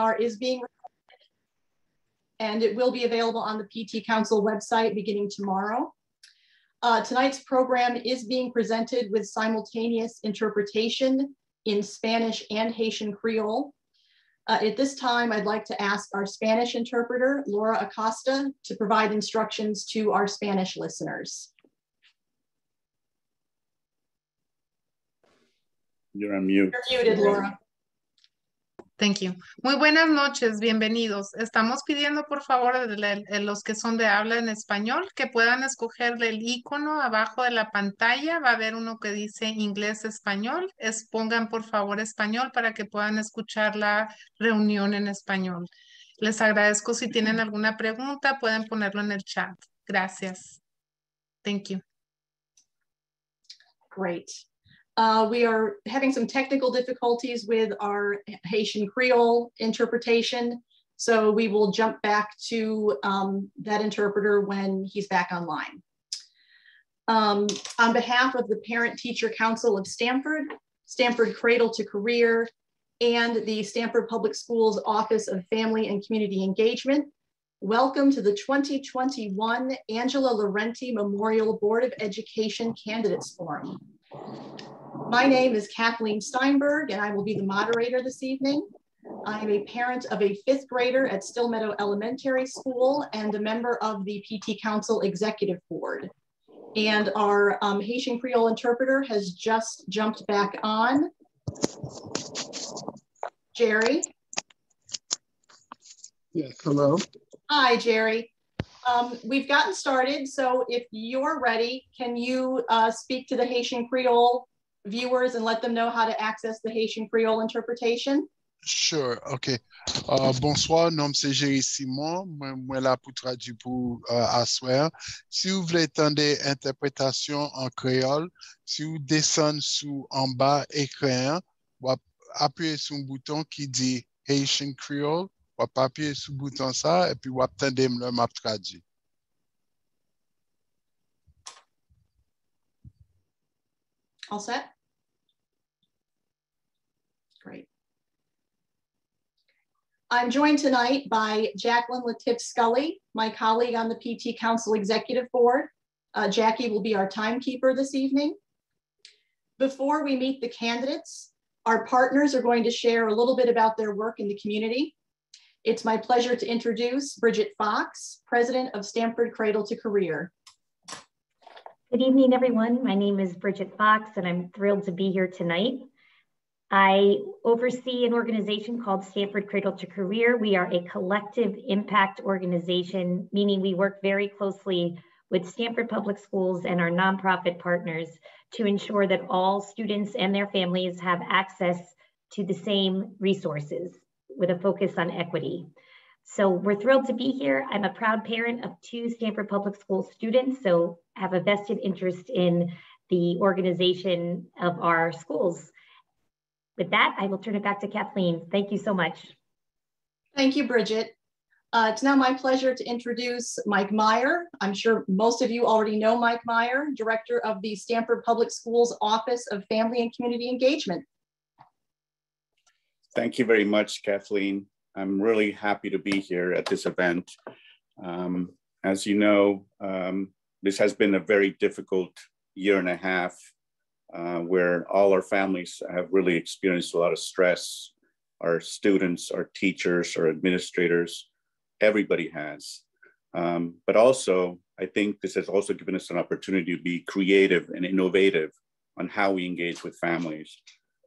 is being recorded, and it will be available on the PT Council website beginning tomorrow. Tonight's program is being presented with simultaneous interpretation in Spanish and Haitian Creole. At this time, I'd like to ask our Spanish interpreter, Laura Acosta, to provide instructions to our Spanish listeners. You're on mute. You're muted, Laura. Thank you. Muy buenas noches, bienvenidos. Estamos pidiendo por favor a los que son de habla en español que puedan escoger el icono abajo de la pantalla. Va a haber uno que dice inglés-español. Pongan por favor español para que puedan escuchar la reunión en español. Les agradezco si tienen alguna pregunta, pueden ponerlo en el chat. Gracias. Thank you. Great. We are having some technical difficulties with our Haitian Creole interpretation, so we will jump back to that interpreter when he's back online. On behalf of the Parent-Teacher Council of Stamford, Stamford Cradle to Career, and the Stamford Public Schools Office of Family and Community Engagement, welcome to the 2021 Angela Lorenti Memorial Board of Education Candidates Forum. My name is Kathleen Steinberg, and I will be the moderator this evening. I am a parent of a 5th grader at Still Meadow Elementary School and a member of the PT Council Executive Board. And our Haitian Creole interpreter has just jumped back on. Jerry? Yes, hello. Hi, Jerry. We've gotten started, so if you're ready, can you speak to the Haitian Creole viewers and let them know how to access the Haitian Creole interpretation? Sure, ok. Bonsoir, nom c'est Jerry Simon. Moi là pour traduire pour asseoir. Si vous voulez entendre interprétation en créole, si vous descendez sous en bas écran, vous appuyez sur un bouton qui dit Haitian Creole, vous appuyez sur le bouton ça et puis vous attendez le map traduit. All set? Great. I'm joined tonight by Jacqueline Latif Scully, my colleague on the PT Council Executive Board. Jackie will be our timekeeper this evening. Before we meet the candidates, our partners are going to share a little bit about their work in the community. It's my pleasure to introduce Bridget Fox, President of Stamford Cradle to Career. Good evening, everyone. My name is Bridget Fox, and I'm thrilled to be here tonight. I oversee an organization called Stamford Cradle to Career. We are a collective impact organization, meaning we work very closely with Stamford Public Schools and our nonprofit partners to ensure that all students and their families have access to the same resources with a focus on equity. So we're thrilled to be here. I'm a proud parent of 2 Stamford Public School students, so have a vested interest in the organization of our schools. With that, I will turn it back to Kathleen. Thank you so much. Thank you, Bridget. It's now my pleasure to introduce Mike Meyer. I'm sure most of you already know Mike Meyer, Director of the Stamford Public Schools Office of Family and Community Engagement. Thank you very much, Kathleen. I'm really happy to be here at this event. As you know, this has been a very difficult year and a half where all our families have really experienced a lot of stress. Our students, our teachers, our administrators, everybody has. But also, I think this has also given us an opportunity to be creative and innovative on how we engage with families.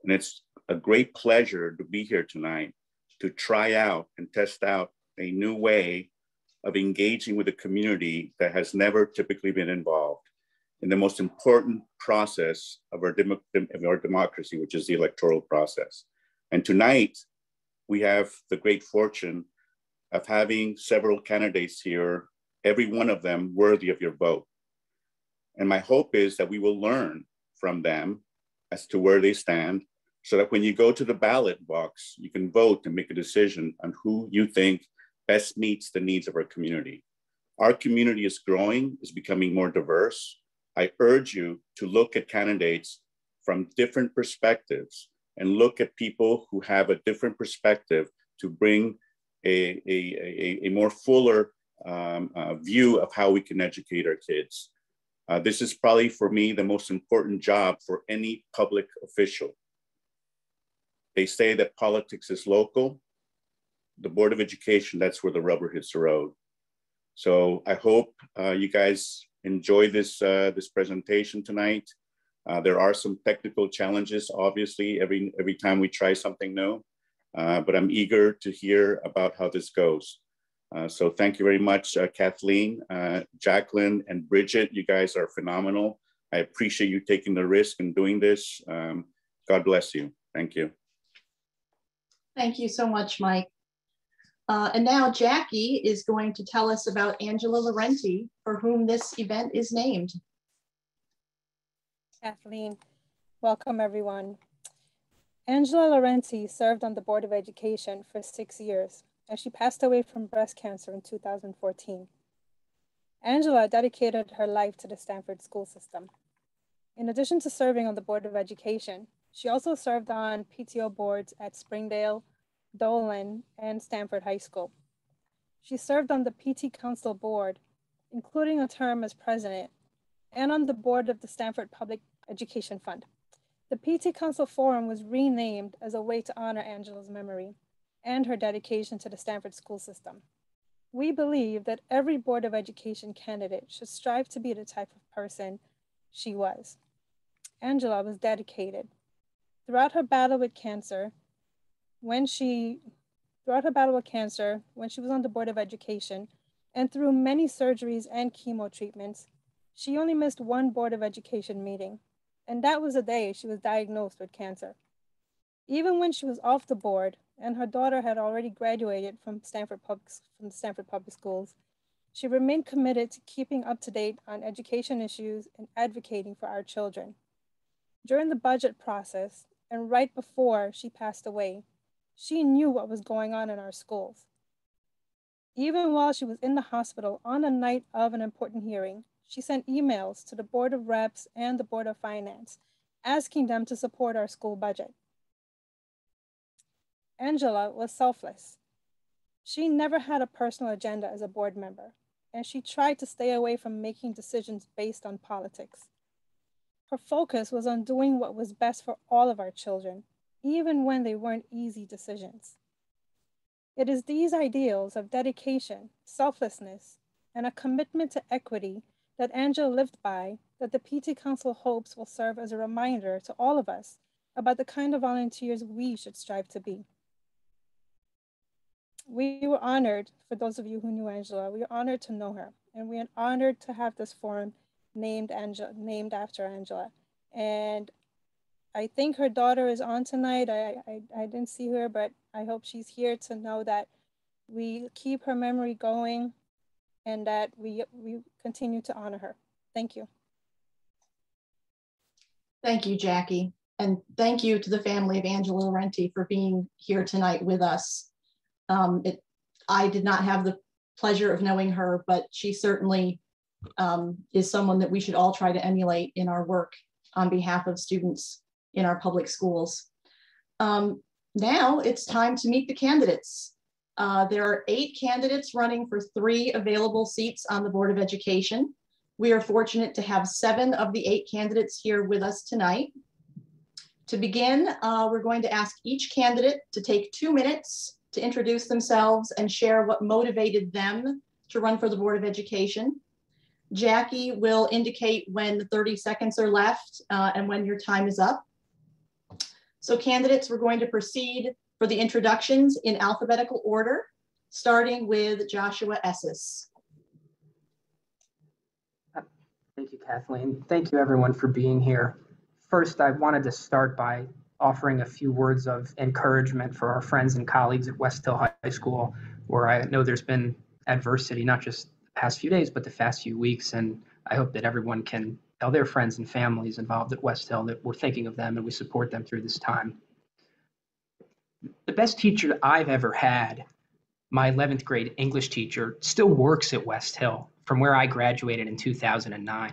And it's a great pleasure to be here tonight to try out and test out a new way of engaging with a community that has never typically been involved in the most important process of our democracy, which is the electoral process. And tonight, we have the great fortune of having several candidates here, every one of them worthy of your vote. And my hope is that we will learn from them as to where they stand, so that when you go to the ballot box, you can vote and make a decision on who you think best meets the needs of our community. Our community is growing, is becoming more diverse. I urge you to look at candidates from different perspectives and look at people who have a different perspective to bring a more fuller view of how we can educate our kids. This is probably, for me, the most important job for any public official. They say that politics is local. The Board of Education, that's where the rubber hits the road. So I hope you guys enjoy this presentation tonight. There are some technical challenges, obviously, every time we try something new, but I'm eager to hear about how this goes. So thank you very much, Kathleen, Jacqueline, and Bridget. You guys are phenomenal. I appreciate you taking the risk and doing this. God bless you. Thank you. Thank you so much, Mike. And now Jackie is going to tell us about Angela Lorenti, for whom this event is named. Kathleen, welcome everyone. Angela Lorenti served on the Board of Education for 6 years, and she passed away from breast cancer in 2014. Angela dedicated her life to the Stanford school system. In addition to serving on the Board of Education, she also served on PTO boards at Springdale, Dolan, and Stanford High School. She served on the PT Council board, including a term as president, and on the board of the Stanford Public Education Fund. The PT Council Forum was renamed as a way to honor Angela's memory and her dedication to the Stanford school system. We believe that every Board of Education candidate should strive to be the type of person she was. Angela was dedicated. Throughout her battle with cancer, when she was on the Board of Education, and through many surgeries and chemo treatments, she only missed one Board of Education meeting, and that was the day she was diagnosed with cancer. Even when she was off the board and her daughter had already graduated from the Stanford Public Schools, she remained committed to keeping up to date on education issues and advocating for our children. During the budget process and right before she passed away, she knew what was going on in our schools. Even while she was in the hospital on the night of an important hearing, she sent emails to the Board of Reps and the Board of Finance, asking them to support our school budget. Angela was selfless. She never had a personal agenda as a board member, and she tried to stay away from making decisions based on politics. Her focus was on doing what was best for all of our children, even when they weren't easy decisions. It is these ideals of dedication, selflessness, and a commitment to equity that Angela lived by that the PT Council hopes will serve as a reminder to all of us about the kind of volunteers we should strive to be. We were honored, for those of you who knew Angela, we were honored to know her, and we are honored to have this forum named after Angela. And I think her daughter is on tonight. I didn't see her, but I hope she's here to know that we keep her memory going and that we continue to honor her. Thank you. Thank you, Jackie. And thank you to the family of Angela Lorenti for being here tonight with us. I did not have the pleasure of knowing her, but she certainly is someone that we should all try to emulate in our work on behalf of students in our public schools. Now it's time to meet the candidates. There are 8 candidates running for 3 available seats on the Board of Education. We are fortunate to have 7 of the 8 candidates here with us tonight. To begin, we're going to ask each candidate to take 2 minutes to introduce themselves and share what motivated them to run for the Board of Education. Jackie will indicate when the 30 seconds are left and when your time is up. So candidates, we're going to proceed for the introductions in alphabetical order, starting with Joshua Esses. Thank you, Kathleen. Thank you, everyone, for being here. First, I wanted to start by offering a few words of encouragement for our friends and colleagues at West Hill High School, where I know there's been adversity, not just the past few days, but the past few weeks. And I hope that everyone can tell their friends and families involved at West Hill that we're thinking of them and we support them through this time. The best teacher I've ever had, my 11th grade English teacher, still works at West Hill from where I graduated in 2009.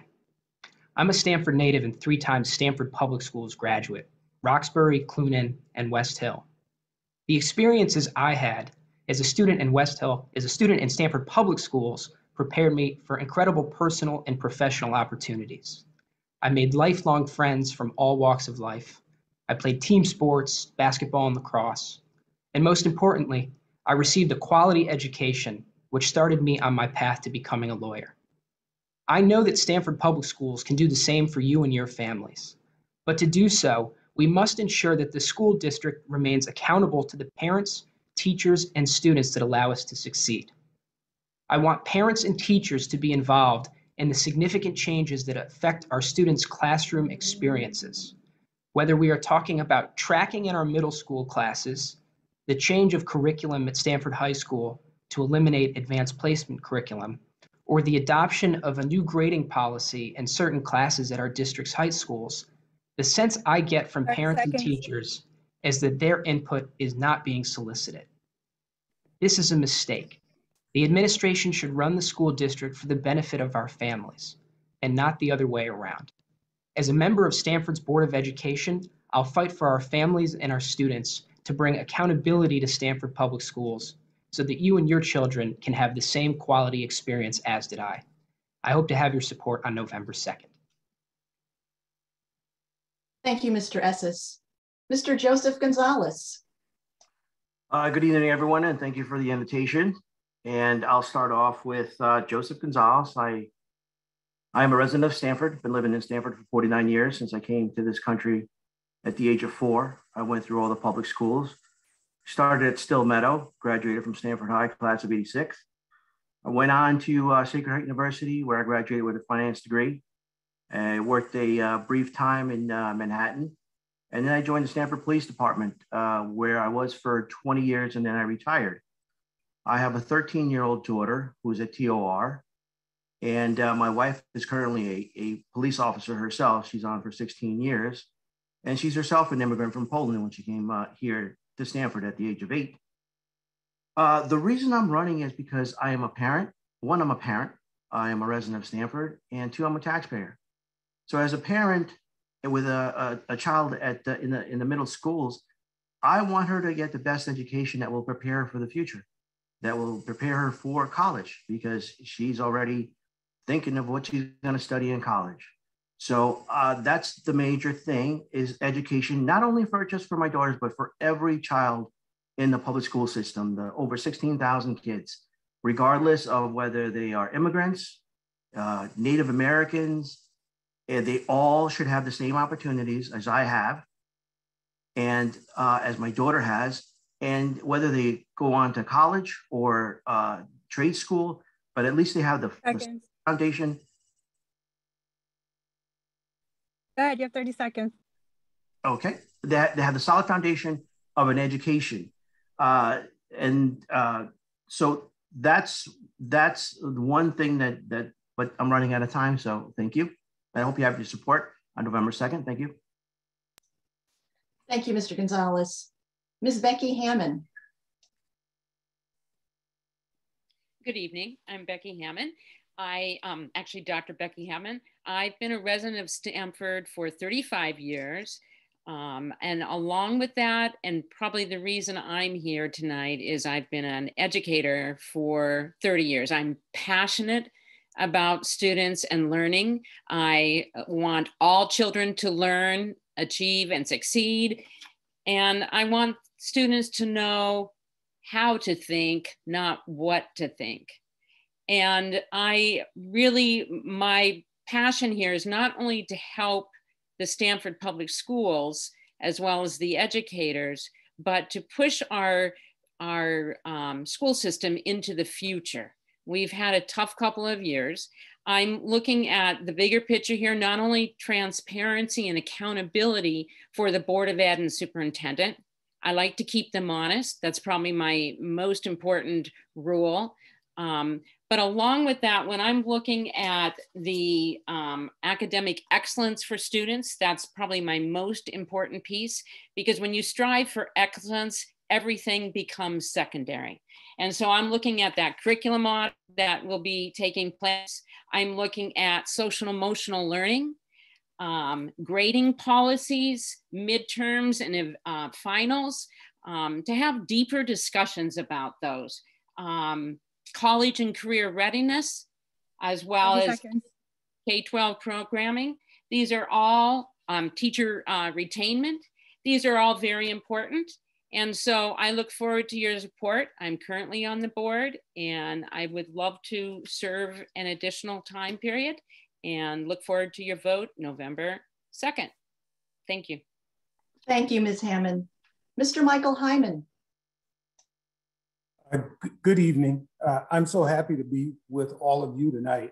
I'm a Stanford native and 3 times Stanford Public Schools graduate, Roxbury, Clunan, and West Hill. The experiences I had as a student in Stanford Public Schools prepared me for incredible personal and professional opportunities. I made lifelong friends from all walks of life. I played team sports, basketball and lacrosse. And most importantly, I received a quality education, which started me on my path to becoming a lawyer. I know that Stanford Public Schools can do the same for you and your families. But to do so, we must ensure that the school district remains accountable to the parents, teachers, and students that allow us to succeed. I want parents and teachers to be involved in the significant changes that affect our students' classroom experiences. Whether we are talking about tracking in our middle school classes, the change of curriculum at Stanford High School to eliminate advanced placement curriculum, or the adoption of a new grading policy in certain classes at our district's high schools, the sense I get from parents and teachers is that their input is not being solicited. This is a mistake. The administration should run the school district for the benefit of our families, and not the other way around. As a member of Stanford's Board of Education, I'll fight for our families and our students to bring accountability to Stanford Public Schools so that you and your children can have the same quality experience as did I. I hope to have your support on November 2nd. Thank you, Mr. Esses. Mr. Joseph Gonzalez. Good evening, everyone, and thank you for the invitation. And I'll start off with Joseph Gonzalez. I am a resident of Stanford, been living in Stanford for 49 years since I came to this country at the age of 4. I went through all the public schools, started at Still Meadow, graduated from Stanford High, class of 86. I went on to Sacred Heart University, where I graduated with a finance degree. I worked a brief time in Manhattan. And then I joined the Stanford Police Department, where I was for 20 years, and then I retired. I have a 13-year-old daughter who's at TOR, and my wife is currently a police officer herself. She's on for 16 years, and she's herself an immigrant from Poland when she came here to Stanford at the age of 8. The reason I'm running is because I am a parent. One, I'm a parent. I am a resident of Stanford, and 2, I'm a taxpayer. So as a parent with a child in the middle schools, I want her to get the best education that will prepare her for the future, that will prepare her for college, because she's already thinking of what she's going to study in college. So that's the major thing, is education, not only just for my daughters, but for every child in the public school system, the over 16,000 kids, regardless of whether they are immigrants, Native Americans. They all should have the same opportunities as I have, and as my daughter has, and whether they go on to college or trade school, but at least they have the foundation. Go ahead, you have 30 seconds. Okay, they have the solid foundation of an education. So that's one thing but I'm running out of time, so thank you. I hope you have your support on November 2nd. Thank you. Thank you, Mr. Gonzalez. Ms. Becky Hammond. Good evening. I'm Becky Hammond. Actually, Dr. Becky Hammond. I've been a resident of Stanford for 35 years. And along with that, and probably the reason I'm here tonight, is I've been an educator for 30 years. I'm passionate about students and learning. I want all children to learn, achieve, and succeed. And I want students to know how to think, not what to think. And my passion here is not only to help the Stanford Public Schools as well as the educators, but to push our school system into the future. We've had a tough couple of years. I'm looking at the bigger picture here, not only transparency and accountability for the Board of Ed and superintendent. I like to keep them honest. That's probably my most important rule. But along with that, when I'm looking at the academic excellence for students, that's probably my most important piece, because when you strive for excellence, everything becomes secondary. And so I'm looking at that curriculum audit that will be taking place. I'm looking at social and emotional learning, grading policies, midterms, and finals. to have deeper discussions about those. College and career readiness, as well as K-12 programming. These are all teacher retainment. These are all very important. And so I look forward to your support. I'm currently on the board and I would love to serve an additional time period and look forward to your vote November 2nd. Thank you. Thank you, Ms. Hammond. Mr. Michael Hyman. Good evening. I'm so happy to be with all of you tonight.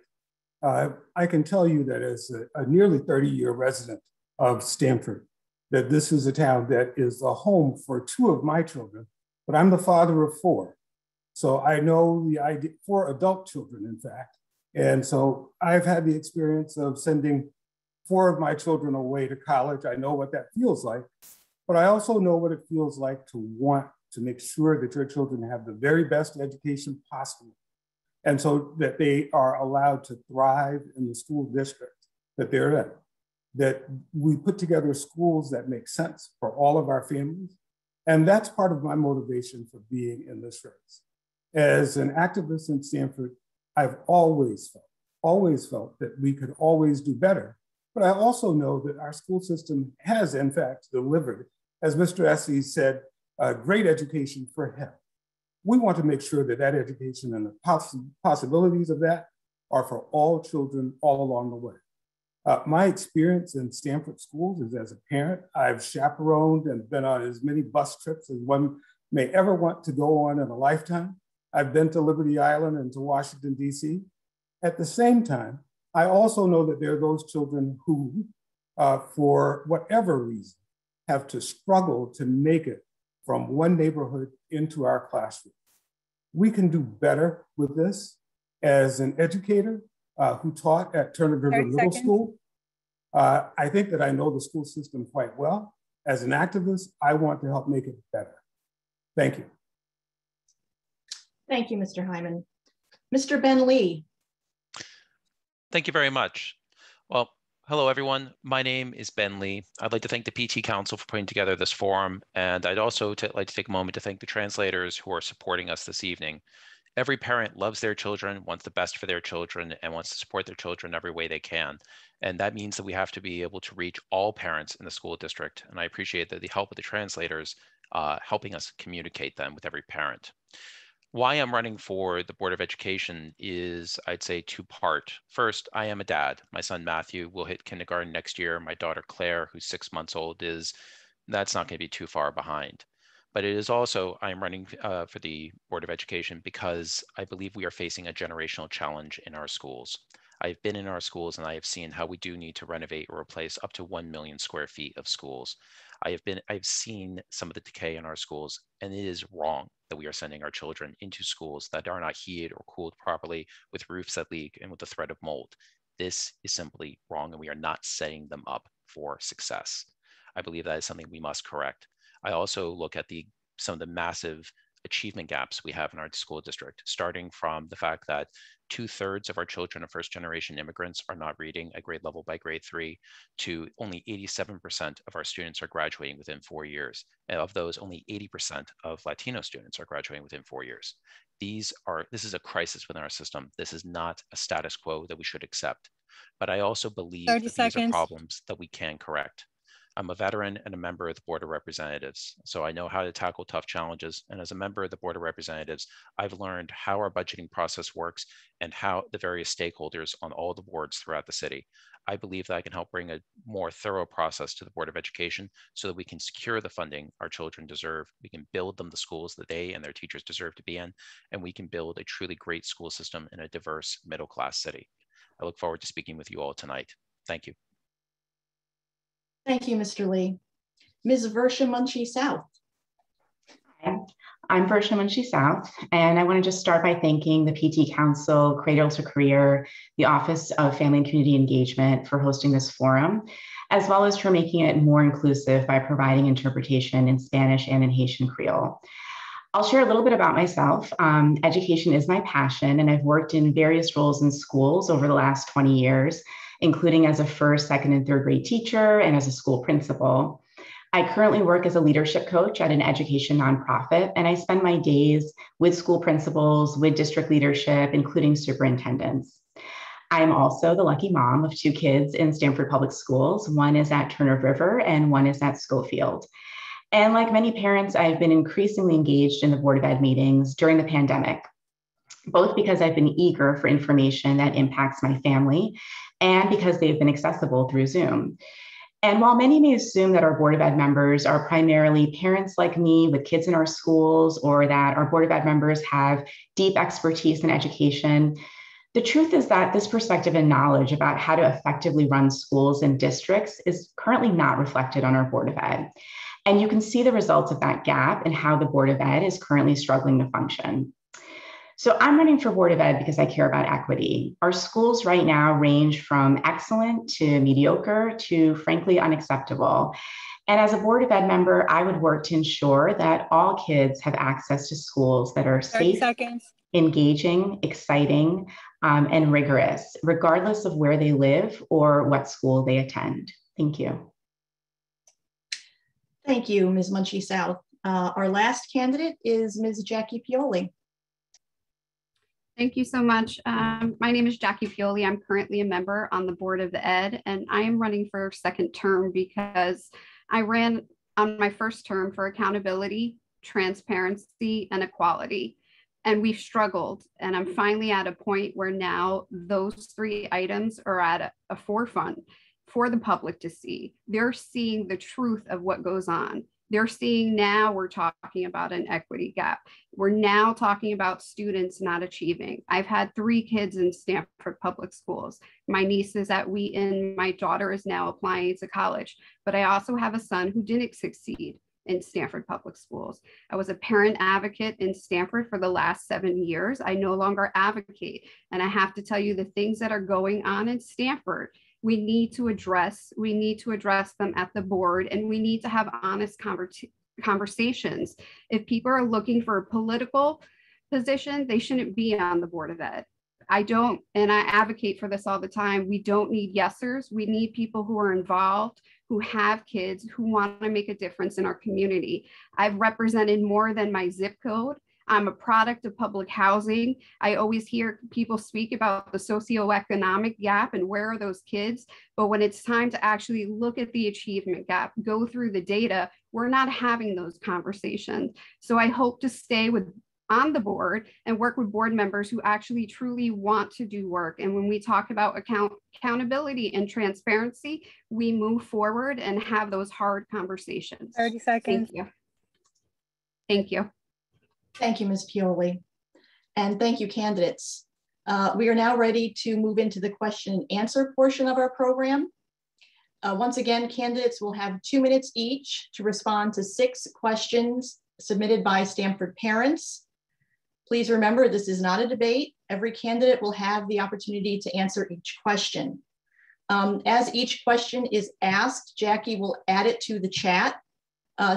I can tell you that as a nearly 30-year resident of Stamford, that this is a town that is the home for 2 of my children, but I'm the father of 4. So I know the idea, 4 adult children, in fact. And so I've had the experience of sending 4 of my children away to college. I know what that feels like, but I also know what it feels like to want to make sure that your children have the very best education possible. And so that they are allowed to thrive in the school district that they're in. That we put together schools that make sense for all of our families. And that's part of my motivation for being in this race. As an activist in Stamford, I've always felt that we could always do better. But I also know that our school system has, in fact, delivered, as Mr. Esses said, a great education for him. We want to make sure that that education and the possibilities of that are for all children all along the way. My experience in Stamford schools is as a parent. I've chaperoned and been on as many bus trips as one may ever want to go on in a lifetime. I've been to Liberty Island and to Washington, D.C. At the same time, I also know that there are those children who, for whatever reason, have to struggle to make it from one neighborhood into our classroom. We can do better with this. As an educator who taught at Turner River Middle School, I think that I know the school system quite well. As an activist, I want to help make it better. Thank you. Thank you, Mr. Hyman. Mr. Ben Lee. Thank you very much. Well, hello, everyone. My name is Ben Lee. I'd like to thank the PT Council for putting together this forum, and I'd also like to take a moment to thank the translators who are supporting us this evening. Every parent loves their children, wants the best for their children, and wants to support their children every way they can. And that means that we have to be able to reach all parents in the school district. And I appreciate that the help of the translators helping us communicate them with every parent. Why I'm running for the Board of Education is, I'd say, 2-part. First, I am a dad. My son Matthew will hit kindergarten next year. My daughter Claire, who's 6 months old, that's not going to be too far behind. But it is also, I'm running for the Board of Education because I believe we are facing a generational challenge in our schools. I've been in our schools and I have seen how we do need to renovate or replace up to 1 million square feet of schools. I've seen some of the decay in our schools, and it is wrong that we are sending our children into schools that are not heated or cooled properly, with roofs that leak and with the threat of mold. This is simply wrong, and we are not setting them up for success. I believe that is something we must correct. I also look at some of the massive achievement gaps we have in our school district, starting from the fact that 2/3 of our children of first-generation immigrants are not reading at grade level by grade 3, to only 87% of our students are graduating within 4 years. And of those, only 80% of Latino students are graduating within 4 years. This is a crisis within our system. This is not a status quo that we should accept. But I also believe that these are problems that we can correct. I'm a veteran and a member of the Board of Representatives, so I know how to tackle tough challenges. And as a member of the Board of Representatives, I've learned how our budgeting process works and how the various stakeholders on all the boards throughout the city. I believe that I can help bring a more thorough process to the Board of Education so that we can secure the funding our children deserve. We can build them the schools that they and their teachers deserve to be in, and we can build a truly great school system in a diverse middle-class city. I look forward to speaking with you all tonight. Thank you. Thank you, Mr. Lee. Ms. Versha Munchie South. Hi, I'm Versha Munchie South, and I want to just start by thanking the PT Council, Cradle to Career, the Office of Family and Community Engagement for hosting this forum, as well as for making it more inclusive by providing interpretation in Spanish and in Haitian Creole. I'll share a little bit about myself. Education is my passion, and I've worked in various roles in schools over the last 20 years, including as a first, second, and third grade teacher and as a school principal. I currently work as a leadership coach at an education nonprofit, and I spend my days with school principals, with district leadership, including superintendents. I'm also the lucky mom of 2 kids in Stamford Public Schools. One is at Turner River and one is at Schofield. And like many parents, I've been increasingly engaged in the Board of Ed meetings during the pandemic, both because I've been eager for information that impacts my family and because they've been accessible through Zoom. And while many may assume that our Board of Ed members are primarily parents like me with kids in our schools, or that our Board of Ed members have deep expertise in education, the truth is that this perspective and knowledge about how to effectively run schools and districts is currently not reflected on our Board of Ed. And you can see the results of that gap in how the Board of Ed is currently struggling to function. So I'm running for Board of Ed because I care about equity. Our schools right now range from excellent to mediocre to frankly unacceptable. And as a Board of Ed member, I would work to ensure that all kids have access to schools that are safe, engaging, exciting, and rigorous, regardless of where they live or what school they attend. Thank you. Thank you, Ms. Munchie South. Our last candidate is Ms. Jackie Pioli. Thank you so much. My name is Jackie Pioli. I'm currently a member on the Board of Ed, and I am running for 2nd term because I ran on my 1st term for accountability, transparency, and equality. And we've struggled, and I'm finally at a point where now those 3 items are at a forefront for the public to see. They're seeing the truth of what goes on. They're seeing now we're talking about an equity gap. We're now talking about students not achieving. I've had 3 kids in Stamford Public Schools. My niece is at Wheaton. My daughter is now applying to college. But I also have a son who didn't succeed in Stamford Public Schools. I was a parent advocate in Stamford for the last 7 years. I no longer advocate. And I have to tell you the things that are going on in Stamford, we need to address them at the board, and we need to have honest conversations. If people are looking for a political position, they shouldn't be on the Board of Ed. I don't, and I advocate for this all the time. We don't need yesers. We need people who are involved, who have kids, who want to make a difference in our community. I've represented more than my zip code. I'm a product of public housing. I always hear people speak about the socioeconomic gap and where are those kids, but when it's time to actually look at the achievement gap, go through the data, we're not having those conversations. So I hope to stay on the board and work with board members who actually truly want to do work. And when we talk about accountability and transparency, we move forward and have those hard conversations. 30 seconds. Thank you. Thank you. Thank you, Ms. Pioli. And thank you, candidates. We are now ready to move into the question and answer portion of our program. Once again, candidates will have 2 minutes each to respond to 6 questions submitted by Stamford parents. Please remember, this is not a debate. Every candidate will have the opportunity to answer each question. As each question is asked, Jackie will add it to the chat.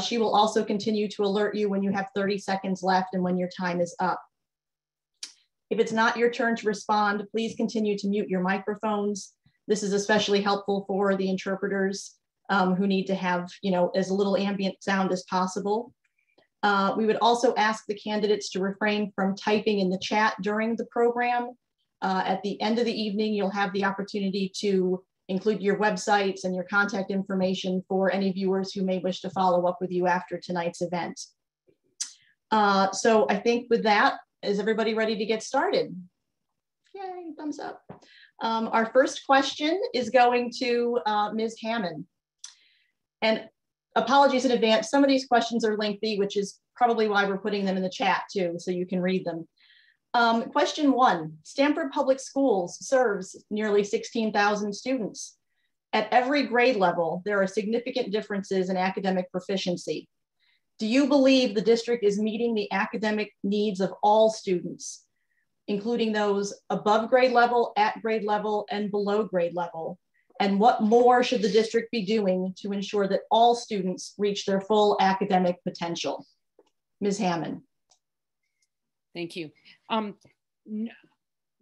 She will also continue to alert you when you have 30 seconds left and when your time is up. If it's not your turn to respond, please continue to mute your microphones. This is especially helpful for the interpreters who need to have, as little ambient sound as possible. We would also ask the candidates to refrain from typing in the chat during the program. At the end of the evening, you'll have the opportunity to include your websites and your contact information for any viewers who may wish to follow up with you after tonight's event. So I think with that, is everybody ready to get started? Yay, thumbs up. Our first question is going to Ms. Hammond. And apologies in advance, some of these questions are lengthy, which is probably why we're putting them in the chat too, so you can read them. Question 1, Stamford Public Schools serves nearly 16,000 students. At every grade level, there are significant differences in academic proficiency. Do you believe the district is meeting the academic needs of all students, including those above grade level, at grade level, and below grade level? And what more should the district be doing to ensure that all students reach their full academic potential? Ms. Hammond. Thank you.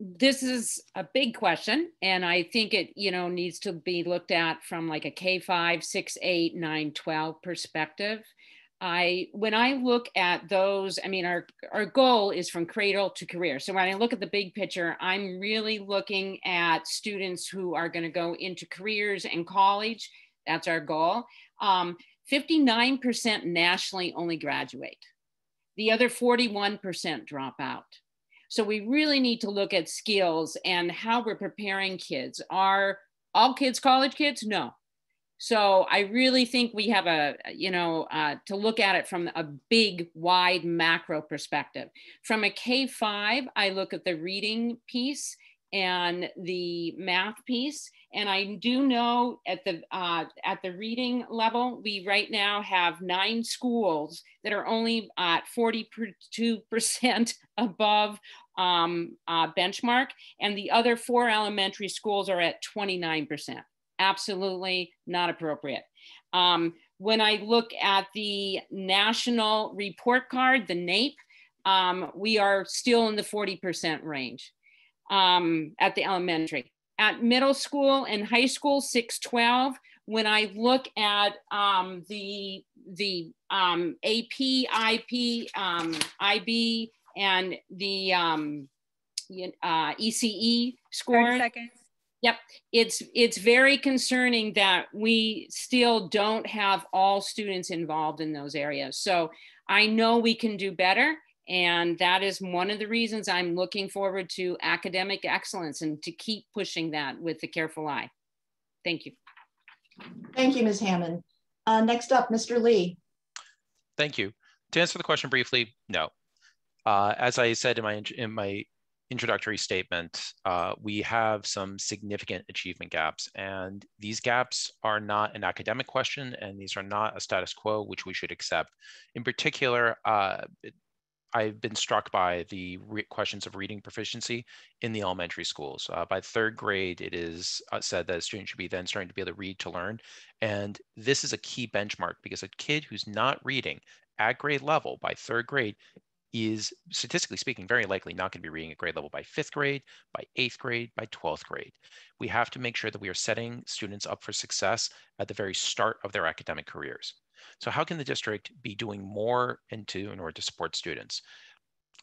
this is a big question, and I think it, needs to be looked at from like a K-5, 6, 8, 9, 12 perspective. When I look at those, I mean, our goal is from cradle to career. So when I look at the big picture, I'm really looking at students who are going to go into careers and college. That's our goal. 59% nationally only graduate. The other 41% drop out. So we really need to look at skills and how we're preparing kids. Are all kids college kids? No. So I really think we have to look at it from a big, wide macro perspective. From a K-5, I look at the reading piece and the math piece. And I do know at the reading level, we right now have 9 schools that are only at 42% above benchmark, and the other 4 elementary schools are at 29%. Absolutely not appropriate. When I look at the national report card, the NAEP, we are still in the 40% range at the elementary. At middle school and high school, 6-12. When I look at the AP, IP, IB, and the ECE scores. 30 seconds. Yep, it's very concerning that we still don't have all students involved in those areas. So I know we can do better. And that is one of the reasons I'm looking forward to academic excellence and to keep pushing that with a careful eye. Thank you. Thank you, Ms. Hammond. Next up, Mr. Lee. Thank you. To answer the question briefly, no. As I said in my introductory statement, we have some significant achievement gaps, and these gaps are not an academic question, and these are not a status quo, which we should accept. In particular, I've been struck by the questions of reading proficiency in the elementary schools. By 3rd grade, it is said that a student should be then starting to be able to read to learn. And this is a key benchmark because a kid who's not reading at grade level by 3rd grade is, statistically speaking, very likely not going to be reading at grade level by 5th grade, by 8th grade, by 12th grade. We have to make sure that we are setting students up for success at the very start of their academic careers. So how can the district be doing more in order to support students?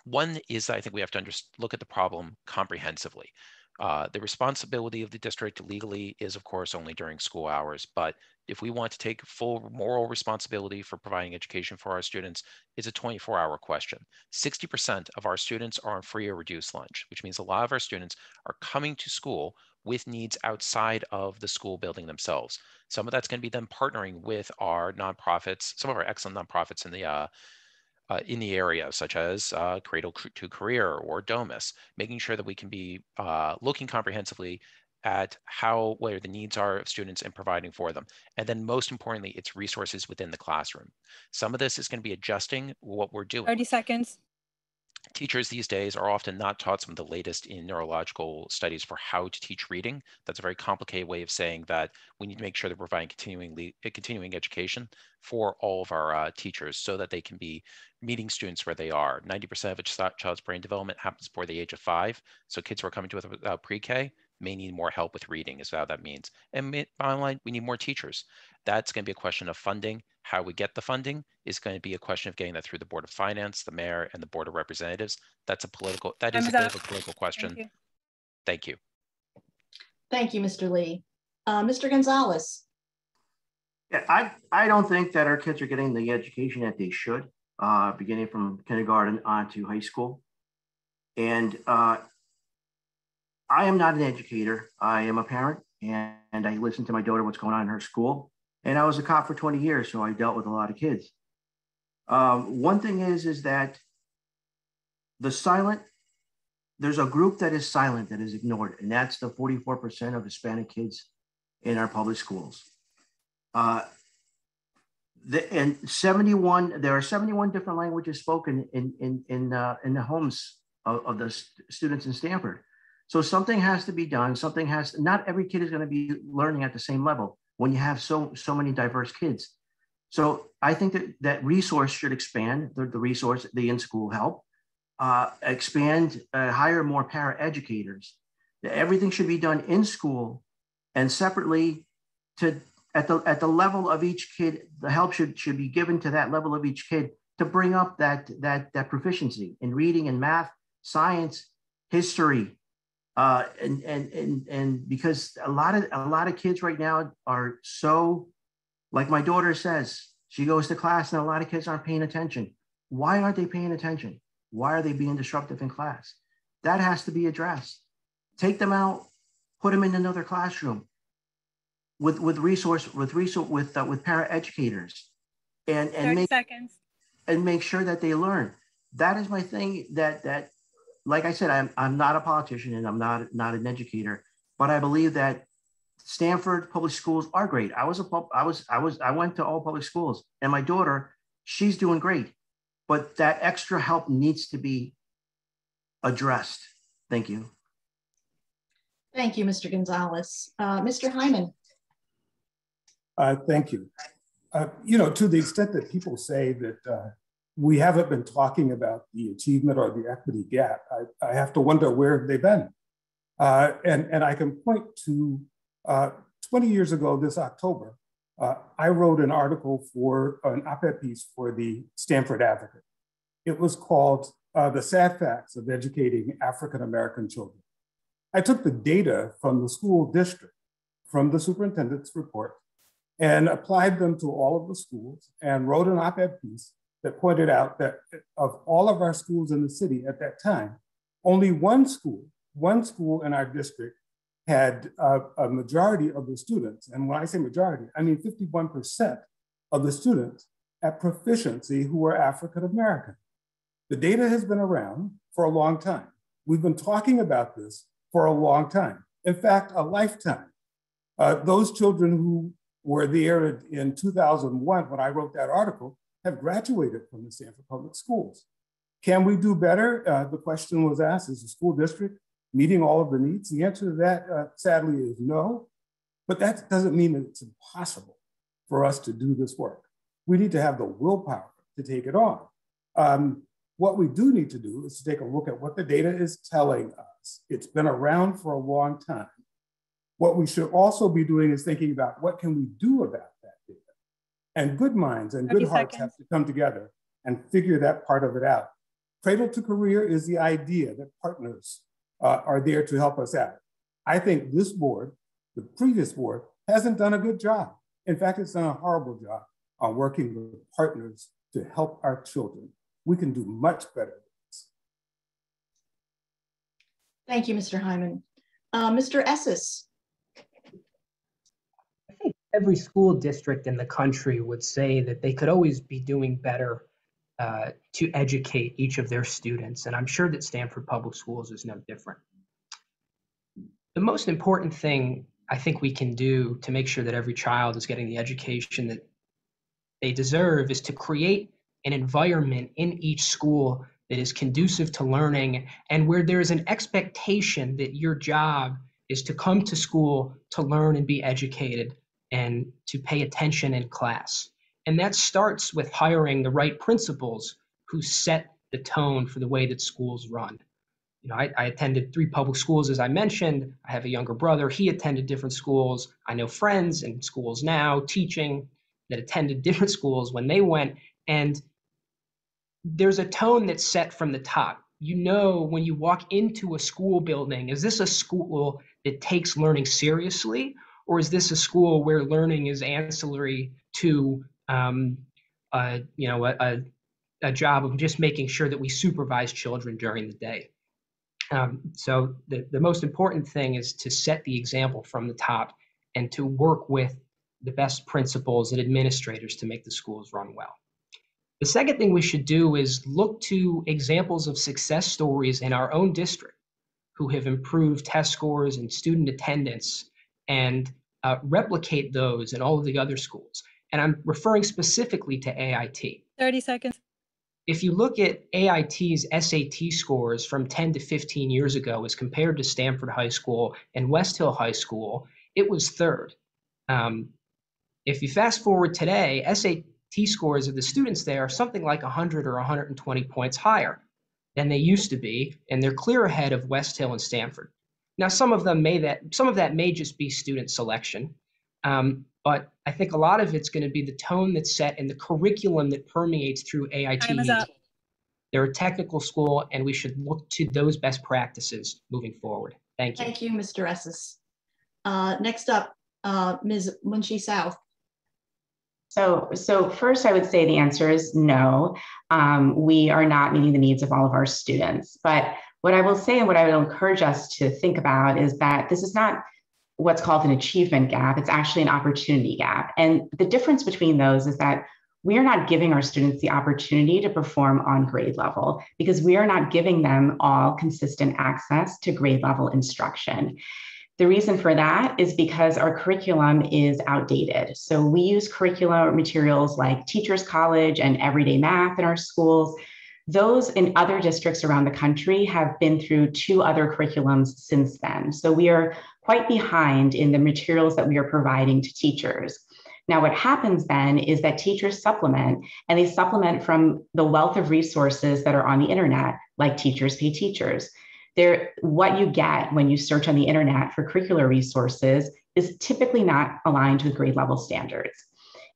One is that I think we have to look at the problem comprehensively. The responsibility of the district legally is, of course, only during school hours. But if we want to take full moral responsibility for providing education for our students, it's a 24-hour question. 60% of our students are on free or reduced lunch, which means a lot of our students are coming to school with needs outside of the school building themselves. Some of that's going to be them partnering with our nonprofits, some of our excellent nonprofits in the area, such as Cradle to Career or Domus, making sure that we can be looking comprehensively at where the needs are of students and providing for them. And then most importantly, it's resources within the classroom. Some of this is going to be adjusting what we're doing. 30 seconds. Teachers these days are often not taught some of the latest in neurological studies for how to teach reading. That's a very complicated way of saying that we need to make sure that we're providing continuing education for all of our teachers so that they can be meeting students where they are. 90% of a child's brain development happens before the age of 5. So kids who are coming to us without pre-K may need more help with reading is how that means. And bottom line, we need more teachers. That's going to be a question of funding. How we get the funding is going to be a question of getting that through the Board of Finance, the Mayor, and the Board of Representatives. That is a political question. Thank you. Thank you, Mr. Lee. Mr. Gonzalez. Yeah, I don't think that our kids are getting the education that they should, beginning from kindergarten on to high school. And I am not an educator. I am a parent, and I listen to my daughter, what's going on in her school. And I was a cop for 20 years, so I dealt with a lot of kids. One thing is that there's a group that is silent, that is ignored, and that's the 44% of Hispanic kids in our public schools. And there are 71 different languages spoken in the homes of the students in Stanford. So something has to be done. Not every kid is going to be learning at the same level when you have so many diverse kids. So I think that resource should expand, the in-school help. expand, hire more para-educators. Everything should be done in school and separately at the level of each kid. The help should be given to that level of each kid to bring up that proficiency in reading and math, science, history, and because a lot of kids right now are so, like my daughter says, she goes to class and a lot of kids aren't paying attention. Why aren't they paying attention? Why are they being disruptive in class? That has to be addressed. Take them out, put them in another classroom with para-educators, and 30 seconds. And make sure that they learn. That is my thing. That like I said, I'm not a politician and I'm not an educator, but I believe that Stanford public schools are great. I went to all public schools, and my daughter, she's doing great, but that extra help needs to be addressed. Thank you. Thank you, Mr. Gonzalez. Mr. Hyman. Thank you. To the extent that people say that we haven't been talking about the achievement or the equity gap, I have to wonder where have they been? And I can point to 20 years ago this October, I wrote an article for an op-ed piece for the Stanford Advocate. It was called The Sad Facts of Educating African-American Children. I took the data from the school district, from the superintendent's report, and applied them to all of the schools and wrote an op-ed piece that pointed out that of all of our schools in the city at that time, only one school in our district had a majority of the students. And when I say majority, I mean 51% of the students at proficiency who were African-American. The data has been around for a long time. We've been talking about this for a long time. In fact, a lifetime. Those children who were there in 2001 when I wrote that article have graduated from the Stanford Public Schools. Can we do better? The question was asked, is the school district meeting all of the needs? The answer to that, sadly, is no, but that doesn't mean that it's impossible for us to do this work. We need to have the willpower to take it on. What we do need to do is to take a look at what the data is telling us. It's been around for a long time. What we should also be doing is thinking about what can we do about that data. And good minds and good hearts have to come together and figure that part of it out. Cradle to Career is the idea that partners are there to help us out. I think this board, the previous board, hasn't done a good job. In fact, it's done a horrible job on working with partners to help our children. We can do much better than this. Thank you, Mr. Hyman. Mr. Esses. I think every school district in the country would say that they could always be doing better to educate each of their students. And I'm sure that Stanford Public Schools is no different. The most important thing I think we can do to make sure that every child is getting the education that they deserve is to create an environment in each school that is conducive to learning and where there is an expectation that your job is to come to school to learn and be educated and to pay attention in class. And that starts with hiring the right principals who set the tone for the way that schools run. You know, I attended 3 public schools, as I mentioned. I have a younger brother. He attended different schools. I know friends in schools now teaching that attended different schools when they went. And there's a tone that's set from the top. You know, when you walk into a school building, is this a school that takes learning seriously? Or is this a school where learning is ancillary to a job of just making sure that we supervise children during the day? So the most important thing is to set the example from the top and to work with the best principals and administrators to make the schools run well. The second thing we should do is look to examples of success stories in our own district who have improved test scores and student attendance and replicate those in all of the other schools. And I'm referring specifically to AIT. 30 seconds. If you look at AIT's SAT scores from 10 to 15 years ago as compared to Stanford High School and West Hill High School, it was third. If you fast forward today, SAT scores of the students there are something like 100 or 120 points higher. than they used to be, and they're clear ahead of West Hill and Stanford. Now, some of that may just be student selection, but I think a lot of it's going to be the tone that's set and the curriculum that permeates through AIT. They're a technical school, and we should look to those best practices moving forward. Thank you. Thank you, Mr. Esses. Next up, Ms. Munchie South. So first, I would say the answer is no. We are not meeting the needs of all of our students. But what I will say and what I would encourage us to think about is that this is not what's called an achievement gap. It's actually an opportunity gap. And the difference between those is that we are not giving our students the opportunity to perform on grade level because we are not giving them all consistent access to grade level instruction. The reason for that is because our curriculum is outdated. So we use curricular materials like Teachers College and Everyday Math in our schools. Those in other districts around the country have been through 2 other curriculums since then. So we are quite behind in the materials that we are providing to teachers. Now, what happens then is that teachers supplement, and they supplement from the wealth of resources that are on the internet, like Teachers Pay Teachers. What you get when you search on the internet for curricular resources is typically not aligned with grade level standards.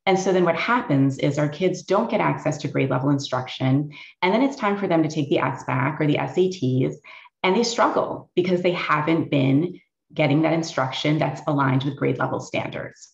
And so then what happens is our kids don't get access to grade level instruction, and then it's time for them to take the SBAC or the SATs, and they struggle because they haven't been getting that instruction that's aligned with grade level standards.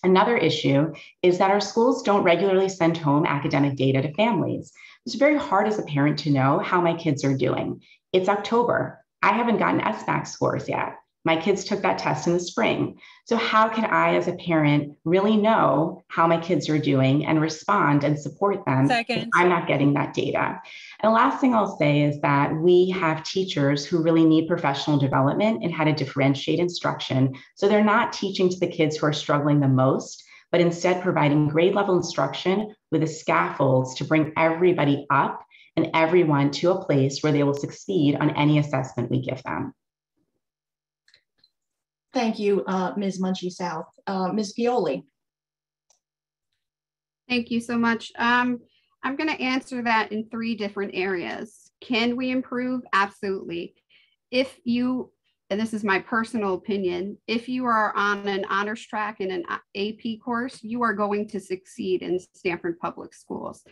Another issue is that our schools don't regularly send home academic data to families. It's very hard as a parent to know how my kids are doing. It's October. I haven't gotten SBAC scores yet. My kids took that test in the spring. So how can I, as a parent, really know how my kids are doing and respond and support them if I'm not getting that data? And the last thing I'll say is that we have teachers who really need professional development in how to differentiate instruction. So they're not teaching to the kids who are struggling the most, but instead providing grade level instruction with the scaffolds to bring everybody up and everyone to a place where they will succeed on any assessment we give them. Thank you, Ms. Munchie South. Ms. Pioli. Thank you so much. I'm going to answer that in 3 different areas. Can we improve? Absolutely. If you, and this is my personal opinion, if you are on an honors track in an AP course, you are going to succeed in Stanford Public Schools.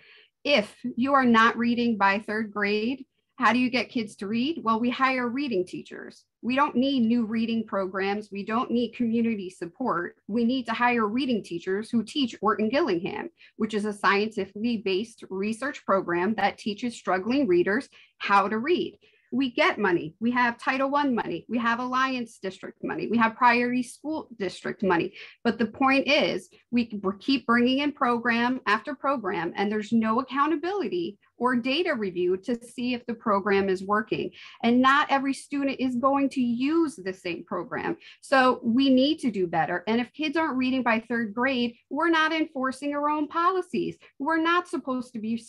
If you are not reading by 3rd grade, how do you get kids to read? Well, we hire reading teachers. We don't need new reading programs. We don't need community support. We need to hire reading teachers who teach Orton Gillingham, which is a scientifically based research program that teaches struggling readers how to read. We get money. We have Title I money. We have Alliance District money. We have Priority School District money. But the point is, we keep bringing in program after program, and there's no accountability or data review to see if the program is working. And not every student is going to use the same program. So we need to do better. And if kids aren't reading by 3rd grade, we're not enforcing our own policies. We're not supposed to be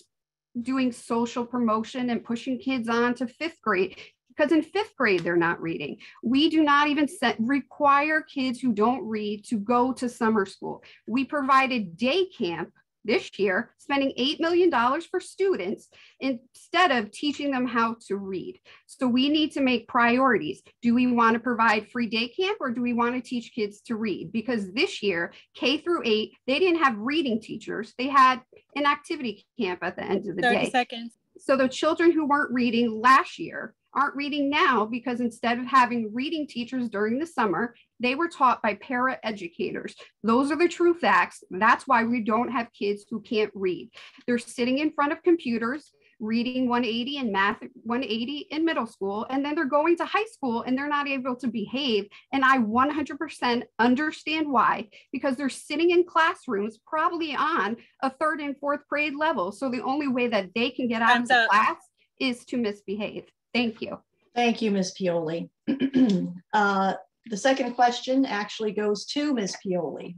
doing social promotion and pushing kids on to 5th grade, because in 5th grade, they're not reading. We do not even require kids who don't read to go to summer school. We provided day camp this year, spending $8 million for students instead of teaching them how to read. So we need to make priorities. Do we want to provide free day camp, or do we want to teach kids to read? Because this year, K through 8, they didn't have reading teachers. They had an activity camp at the end of the day. 30 seconds. So the children who weren't reading last year aren't reading now because instead of having reading teachers during the summer, they were taught by para-educators. Those are the true facts. That's why we don't have kids who can't read. They're sitting in front of computers, reading 180 and math 180 in middle school, and then they're going to high school and they're not able to behave. And I 100% understand why, because they're sitting in classrooms probably on a 3rd and 4th grade level. So the only way that they can get out of the class is to misbehave. Thank you. Thank you, Ms. Pioli. The second question actually goes to Ms. Pioli.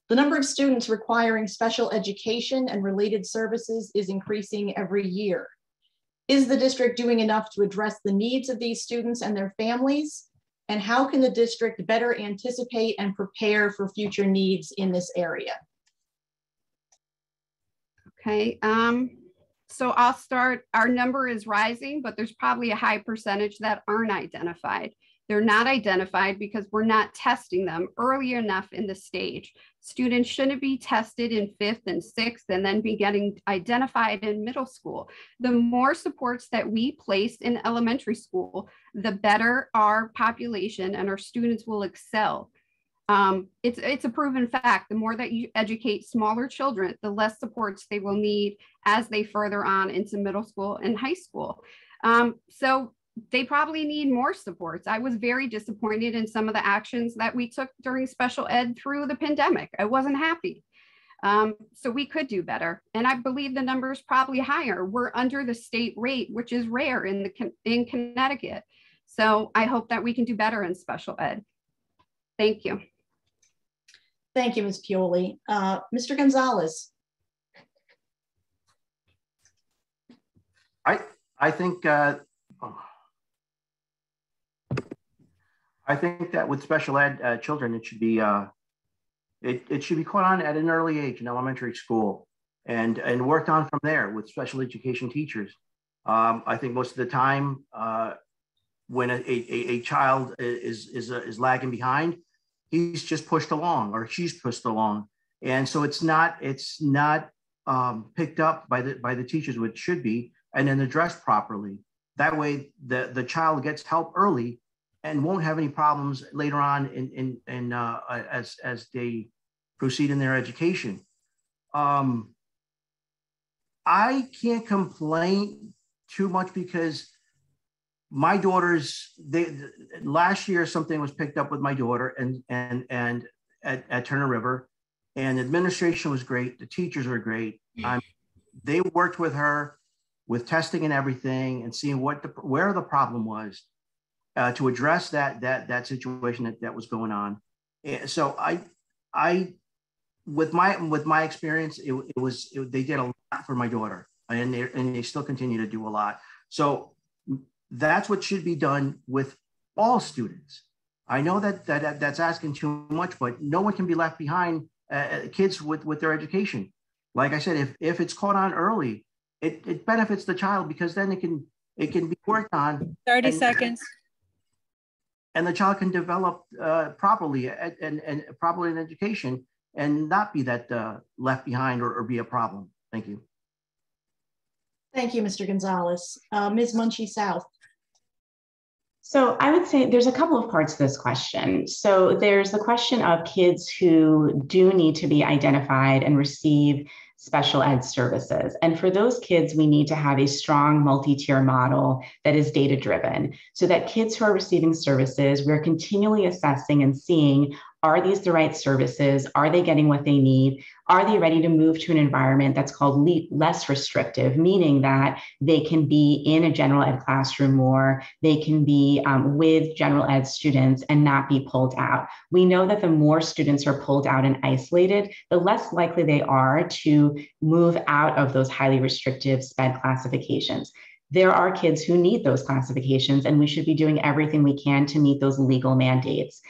The number of students requiring special education and related services is increasing every year. Is the district doing enough to address the needs of these students and their families? And how can the district better anticipate and prepare for future needs in this area? Okay. So I'll start, our number is rising, but there's probably a high percentage that aren't identified. They're not identified because we're not testing them early enough in the stage. Students shouldn't be tested in 5th and 6th and then be getting identified in middle school. The more supports that we place in elementary school, the better our population and our students will excel. It's a proven fact. The more that you educate smaller children, the less supports they will need as they further on into middle school and high school. So they probably need more supports. I was very disappointed in some of the actions that we took during special ed through the pandemic. I wasn't happy. So we could do better. And I believe the number is probably higher. We're under the state rate, which is rare in Connecticut. So I hope that we can do better in special ed. Thank you. Thank you, Ms. Pioli. Mr. Gonzalez. I think that with special ed children, it should be it should be caught on at an early age in elementary school and worked on from there with special education teachers. I think most of the time when a child is lagging behind, he's just pushed along or she's pushed along, and so it's not picked up by the teachers, which should be, and then addressed properly. That way, the child gets help early and won't have any problems later on as they proceed in their education. I can't complain too much because my daughters, last year something was picked up with my daughter and at Turner River, and administration was great. The teachers were great. They worked with her with testing and everything and seeing where the problem was to address that situation that was going on. And so I with my experience, they did a lot for my daughter, and they still continue to do a lot. So that's what should be done with all students. I know that's asking too much, but no one can be left behind. Kids with their education, like I said, if it's caught on early, it benefits the child because then it can be worked on. 30 seconds. And the child can develop properly and properly in education and not be that left behind or be a problem. Thank you. Thank you, Mr. Gonzalez. Ms. Munchie South. So I would say there's a couple of parts to this question. So there's the question of kids who do need to be identified and receive special ed services. And for those kids, we need to have a strong multi-tier model that is data-driven so that kids who are receiving services, we're continually assessing and seeing, are these the right services? Are they getting what they need? Are they ready to move to an environment that's called less restrictive, meaning that they can be in a general ed classroom more, they can be with general ed students and not be pulled out. We know that the more students are pulled out and isolated, the less likely they are to move out of those highly restrictive SPED classifications. There are kids who need those classifications, and we should be doing everything we can to meet those legal mandates.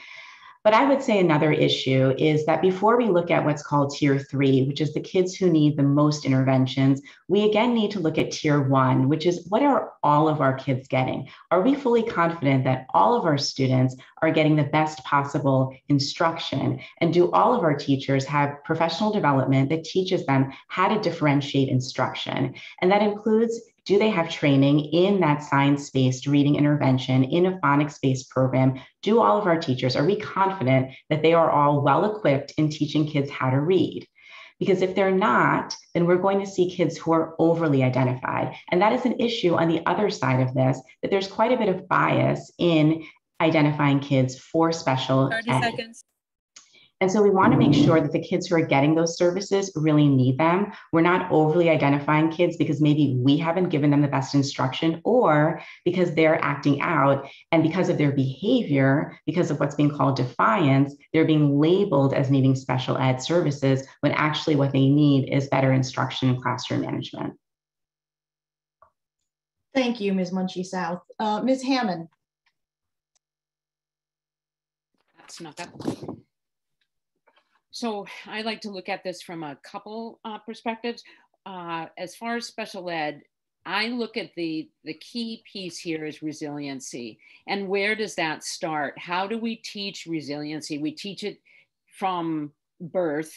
But I would say another issue is that before we look at what's called tier 3, which is the kids who need the most interventions, we again need to look at tier 1, which is what are all of our kids getting? Are we fully confident that all of our students are getting the best possible instruction? And do all of our teachers have professional development that teaches them how to differentiate instruction? And that includes, do they have training in that science-based reading intervention, in a phonics-based program? Do all of our teachers, are we confident that they are all well-equipped in teaching kids how to read? Because if they're not, then we're going to see kids who are overly identified. And that is an issue on the other side of this, that there's quite a bit of bias in identifying kids for special ed. 30 seconds. And so we want to make sure that the kids who are getting those services really need them. We're not overly identifying kids because maybe we haven't given them the best instruction, or because they're acting out, and because of their behavior, because of what's being called defiance, they're being labeled as needing special ed services when actually what they need is better instruction and classroom management. Thank you, Ms. Munchie South. Ms. Hammond. That's not that. So I like to look at this from a couple perspectives. as far as special ed, I look at the key piece here is resiliency. And where does that start? How do we teach resiliency? We teach it from birth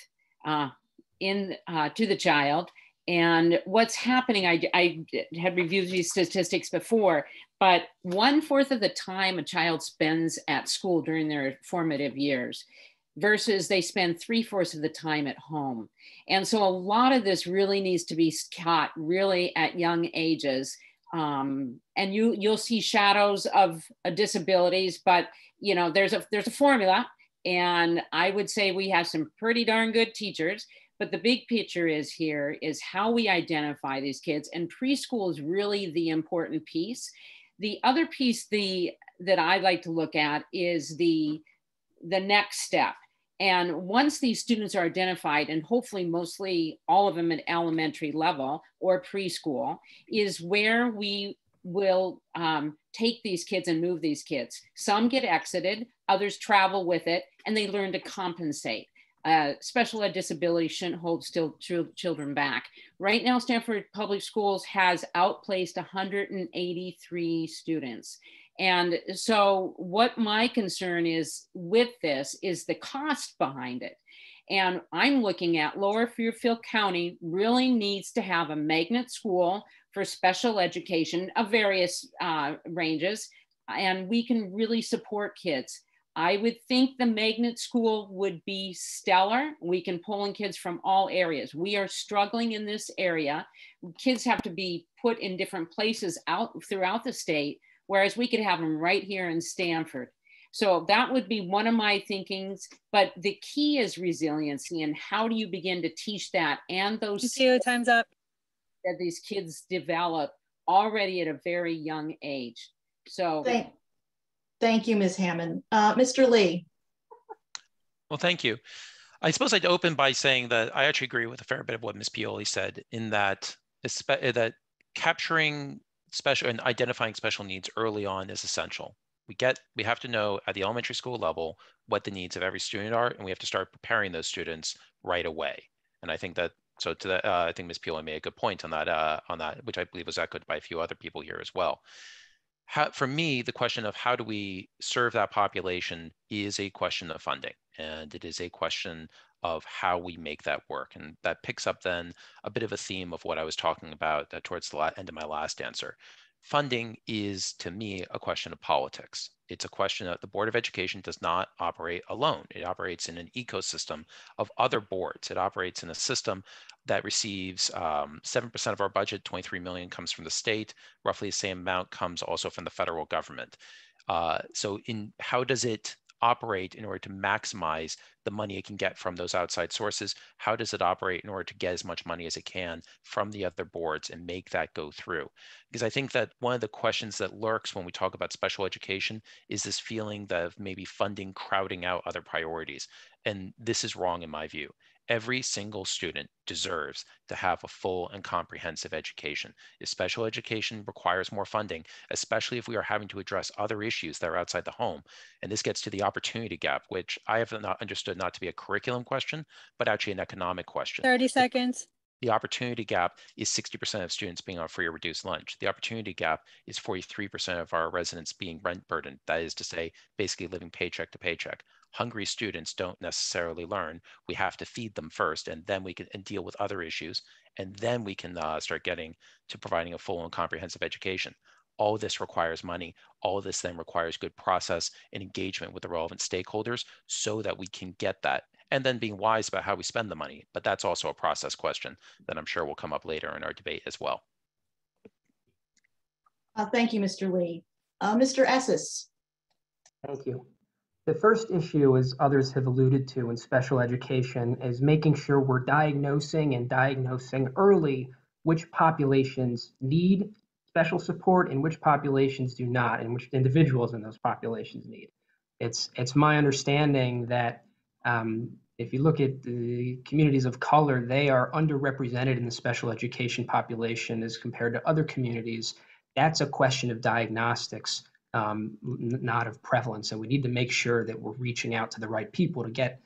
to the child. And what's happening, I had reviewed these statistics before, but 1/4 of the time a child spends at school during their formative years versus they spend 3/4 of the time at home. And so a lot of this really needs to be taught really at young ages. And you'll see shadows of disabilities, but you know, there's a formula. And I would say we have some pretty darn good teachers. But the big picture is how we identify these kids, and preschool is really the important piece. The other piece that I like to look at is the next step. And once these students are identified, and hopefully mostly all of them at elementary level or preschool, is where we will take these kids and move these kids. Some get exited, others travel with it, and they learn to compensate. Special ed disability shouldn't hold children back. Right now, Stanford Public Schools has outplaced 183 students. And so what my concern is with this is the cost behind it. And I'm looking at Lower Fairfield County really needs to have a magnet school for special education of various ranges, and we can really support kids. I would think the magnet school would be stellar. We can pull in kids from all areas. We are struggling in this area. Kids have to be put in different places out throughout the state, whereas we could have them right here in Stanford. So that would be one of my thinkings, but the key is resiliency, and how do you begin to teach that and those time's up that these kids develop already at a very young age. So thank you, Ms. Hammond. Mr. Lee. Well, thank you. I suppose I'd open by saying that I actually agree with a fair bit of what Ms. Pioli said, in that capturing special and identifying special needs early on is essential. We have to know at the elementary school level what the needs of every student are, and we have to start preparing those students right away. And I think that, so to that, I think Ms. Pioli made a good point on that, which I believe was echoed by a few other people here as well. For me, the question of how do we serve that population is a question of funding, and it is a question of how we make that work. And that picks up then a bit of a theme of what I was talking about towards the end of my last answer. Funding is, to me, a question of politics. It's a question that the Board of Education does not operate alone. It operates in an ecosystem of other boards. It operates in a system that receives 7% of our budget, 23 million comes from the state, roughly the same amount comes also from the federal government. So how does it operate in order to maximize the money it can get from those outside sources? How does it operate in order to get as much money as it can from the other boards and make that go through? Because I think that one of the questions that lurks when we talk about special education is this feeling that maybe funding crowding out other priorities. And this is wrong in my view. Every single student deserves to have a full and comprehensive education. If special education requires more funding, especially if we are having to address other issues that are outside the home, and this gets to the opportunity gap, which I have not understood not to be a curriculum question, but actually an economic question. 30 seconds. The opportunity gap is 60% of students being on free or reduced lunch. The opportunity gap is 43% of our residents being rent burdened. That is to say, basically living paycheck to paycheck. Hungry students don't necessarily learn. We have to feed them first, and then we can deal with other issues, and then we can start getting to providing a full and comprehensive education. All this requires money. All this then requires good process and engagement with the relevant stakeholders so that we can get that. And then being wise about how we spend the money. But that's also a process question that I'm sure will come up later in our debate as well. Thank you, Mr. Lee. Mr. Esses. Thank you. The first issue, as others have alluded to in special education, is making sure we're diagnosing early which populations need special support and which populations do not, and which individuals in those populations need. It's my understanding that if you look at the communities of color, they are underrepresented in the special education population as compared to other communities. That's a question of diagnostics, not of prevalence. And we need to make sure that we're reaching out to the right people to get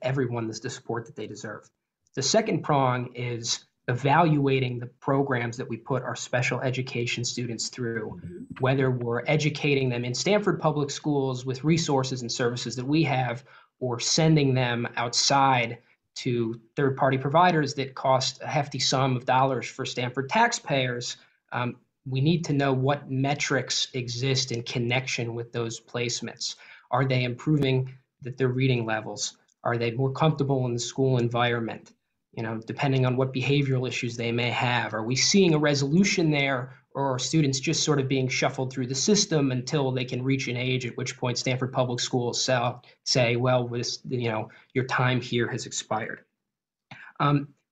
everyone the support that they deserve. The second prong is evaluating the programs that we put our special education students through, whether we're educating them in Stanford Public Schools with resources and services that we have, or sending them outside to third-party providers that cost a hefty sum of dollars for Stanford taxpayers. We need to know what metrics exist in connection with those placements. Are they improving their reading levels? Are they more comfortable in the school environment? You know, depending on what behavioral issues they may have. Are we seeing a resolution there, or are students just sort of being shuffled through the system until they can reach an age at which point Stanford Public Schools say, well, your time here has expired.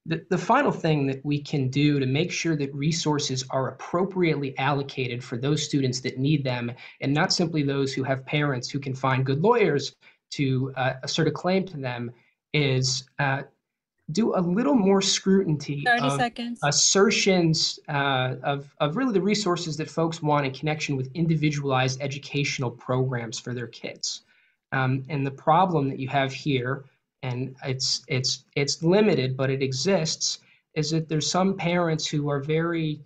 The final thing that we can do to make sure that resources are appropriately allocated for those students that need them, and not simply those who have parents who can find good lawyers to assert a claim to them, is do a little more scrutiny of assertions of really the resources that folks want in connection with individualized educational programs for their kids. And the problem that you have here, and it's limited, but it exists, is that there's some parents who are very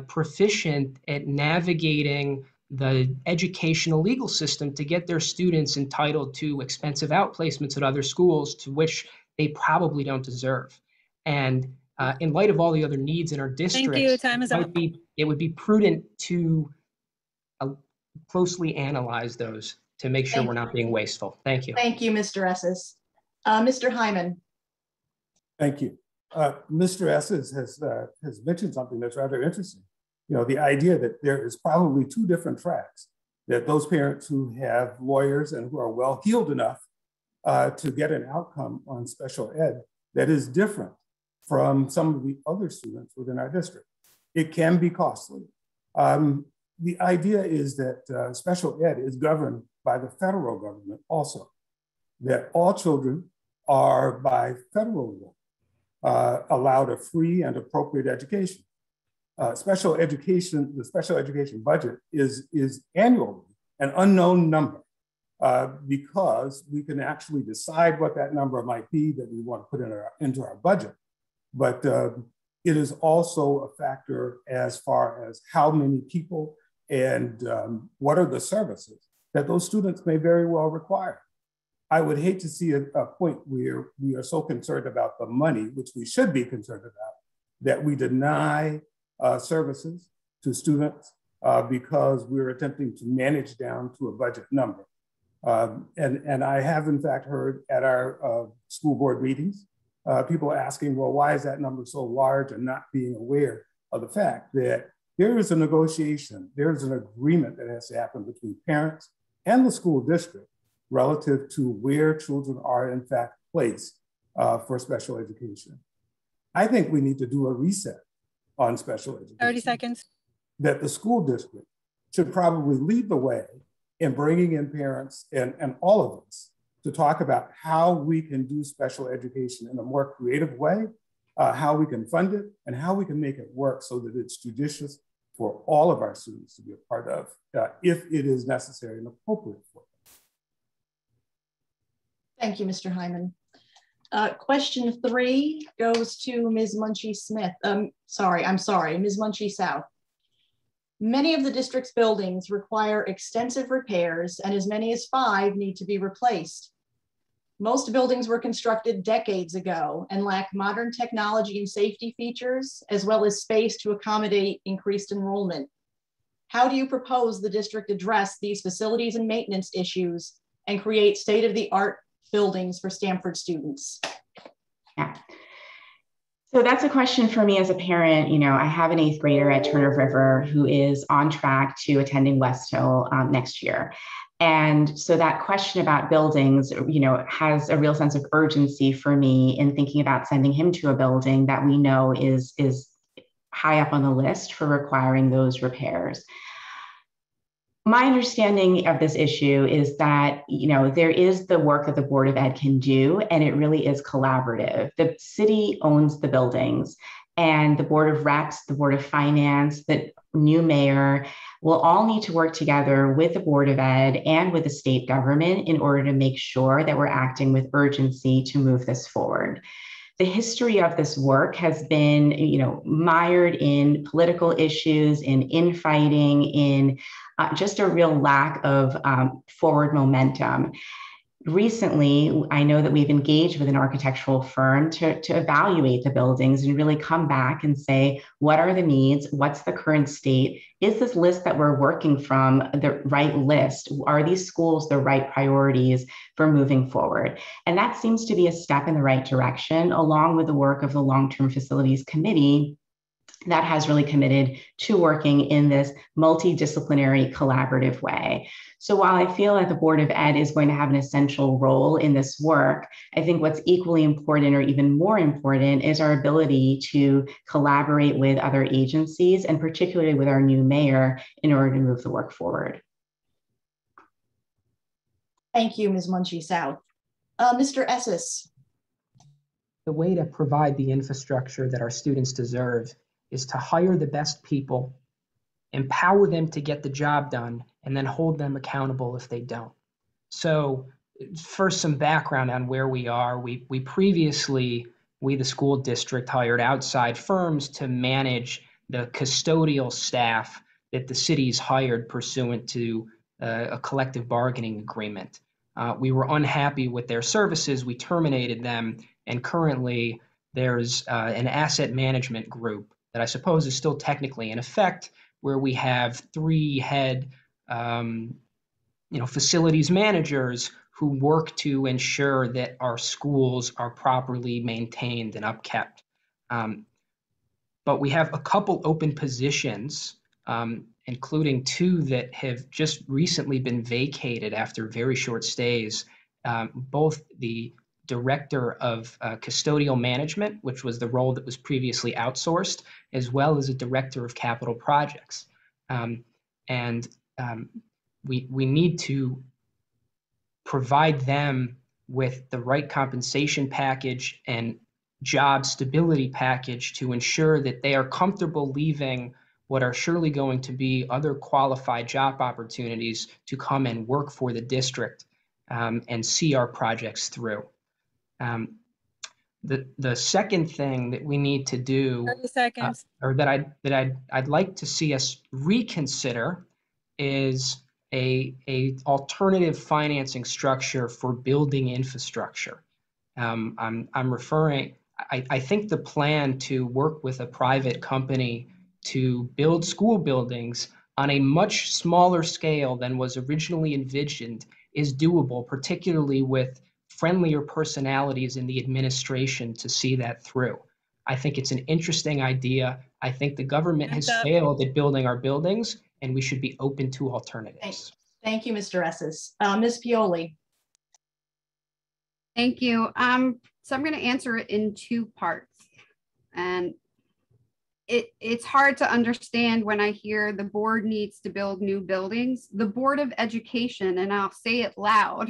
proficient at navigating the educational legal system to get their students entitled to expensive outplacements at other schools to which they probably don't deserve. And in light of all the other needs in our districts, Thank you. Time is up. It would be prudent to closely analyze those to make sure we're not being wasteful. Thank you. Thank you, Mr. Esses. Mr. Hyman. Thank you. Mr. Esses has mentioned something that's rather interesting. You know, the idea that there is probably two different tracks, that those parents who have lawyers and who are well-heeled enough to get an outcome on special ed that is different from some of the other students within our district. It can be costly. The idea is that special ed is governed by the federal government also, that all children are by federal law allowed a free and appropriate education. The special education budget is annually an unknown number. Because we can actually decide what that number might be that we want to put into our budget. But it is also a factor as far as how many people and what are the services that those students may very well require. I would hate to see a point where we are so concerned about the money, which we should be concerned about, that we deny services to students because we're attempting to manage down to a budget number. And I have in fact heard at our school board meetings, people asking, well, why is that number so large, and not being aware of the fact that there is a negotiation, there's an agreement that has to happen between parents and the school district relative to where children are in fact placed for special education. I think we need to do a reset on special education. 30 seconds. That the school district should probably lead the way in bringing in parents and all of us to talk about how we can do special education in a more creative way, how we can fund it, and how we can make it work so that it's judicious for all of our students to be a part of, if it is necessary and appropriate for them. Thank you, Mr. Hyman. Question 3 goes to Ms. Munchie Smith. Ms. Munchie South. Many of the district's buildings require extensive repairs, and as many as 5 need to be replaced. Most buildings were constructed decades ago and lack modern technology and safety features, as well as space to accommodate increased enrollment. How do you propose the district address these facilities and maintenance issues and create state-of-the-art buildings for Stanford students? Yeah. So that's a question for me as a parent. You know, I have an 8th grader at Turner River who is on track to attending West Hill next year. And so that question about buildings, you know, has a real sense of urgency for me in thinking about sending him to a building that we know is high up on the list for requiring those repairs. My understanding of this issue is that, you know, there is the work that the Board of Ed can do, and it really is collaborative. The city owns the buildings, and the Board of Reps, the Board of Finance, the new mayor will all need to work together with the Board of Ed and with the state government in order to make sure that we're acting with urgency to move this forward. the history of this work has been, mired in political issues, in infighting, in just a real lack of forward momentum. Recently, I know that we've engaged with an architectural firm to evaluate the buildings and really come back and say, what are the needs? What's the current state? Is this list that we're working from the right list? Are these schools the right priorities for moving forward? And that seems to be a step in the right direction, along with the work of the Long-Term Facilities Committee that has really committed to working in this multidisciplinary collaborative way. So while I feel that the Board of Ed is going to have an essential role in this work, I think what's equally important or even more important is our ability to collaborate with other agencies and particularly with our new mayor in order to move the work forward. Thank you, Ms. Munchie South. Mr. Esses. The way to provide the infrastructure that our students deserve is to hire the best people, empower them to get the job done, and then hold them accountable if they don't. So first, some background on where we are. We previously, the school district, hired outside firms to manage the custodial staff that the city's hired pursuant to a collective bargaining agreement. We were unhappy with their services. We terminated them, and currently there's an asset management group that I suppose is still technically in effect, where we have 3 head facilities managers who work to ensure that our schools are properly maintained and upkept. But we have a couple open positions, including 2 that have just recently been vacated after very short stays, both the Director of Custodial Management, which was the role that was previously outsourced, as well as a Director of Capital Projects. We need to provide them with the right compensation package and job stability package to ensure that they are comfortable leaving what are surely going to be other qualified job opportunities to come and work for the district and see our projects through. The second thing that we need to do, 30 seconds. or that I'd like to see us reconsider, is a alternative financing structure for building infrastructure. I'm referring. I think the plan to work with a private company to build school buildings on a much smaller scale than was originally envisioned is doable, particularly with friendlier personalities in the administration to see that through. I think it's an interesting idea. I think the government has failed at building our buildings, and we should be open to alternatives. Thank you, Mr. Esses. Ms. Pioli. Thank you. So I'm going to answer it in 2 parts. And it's hard to understand when I hear the board needs to build new buildings. The Board of Education, and I'll say it loud,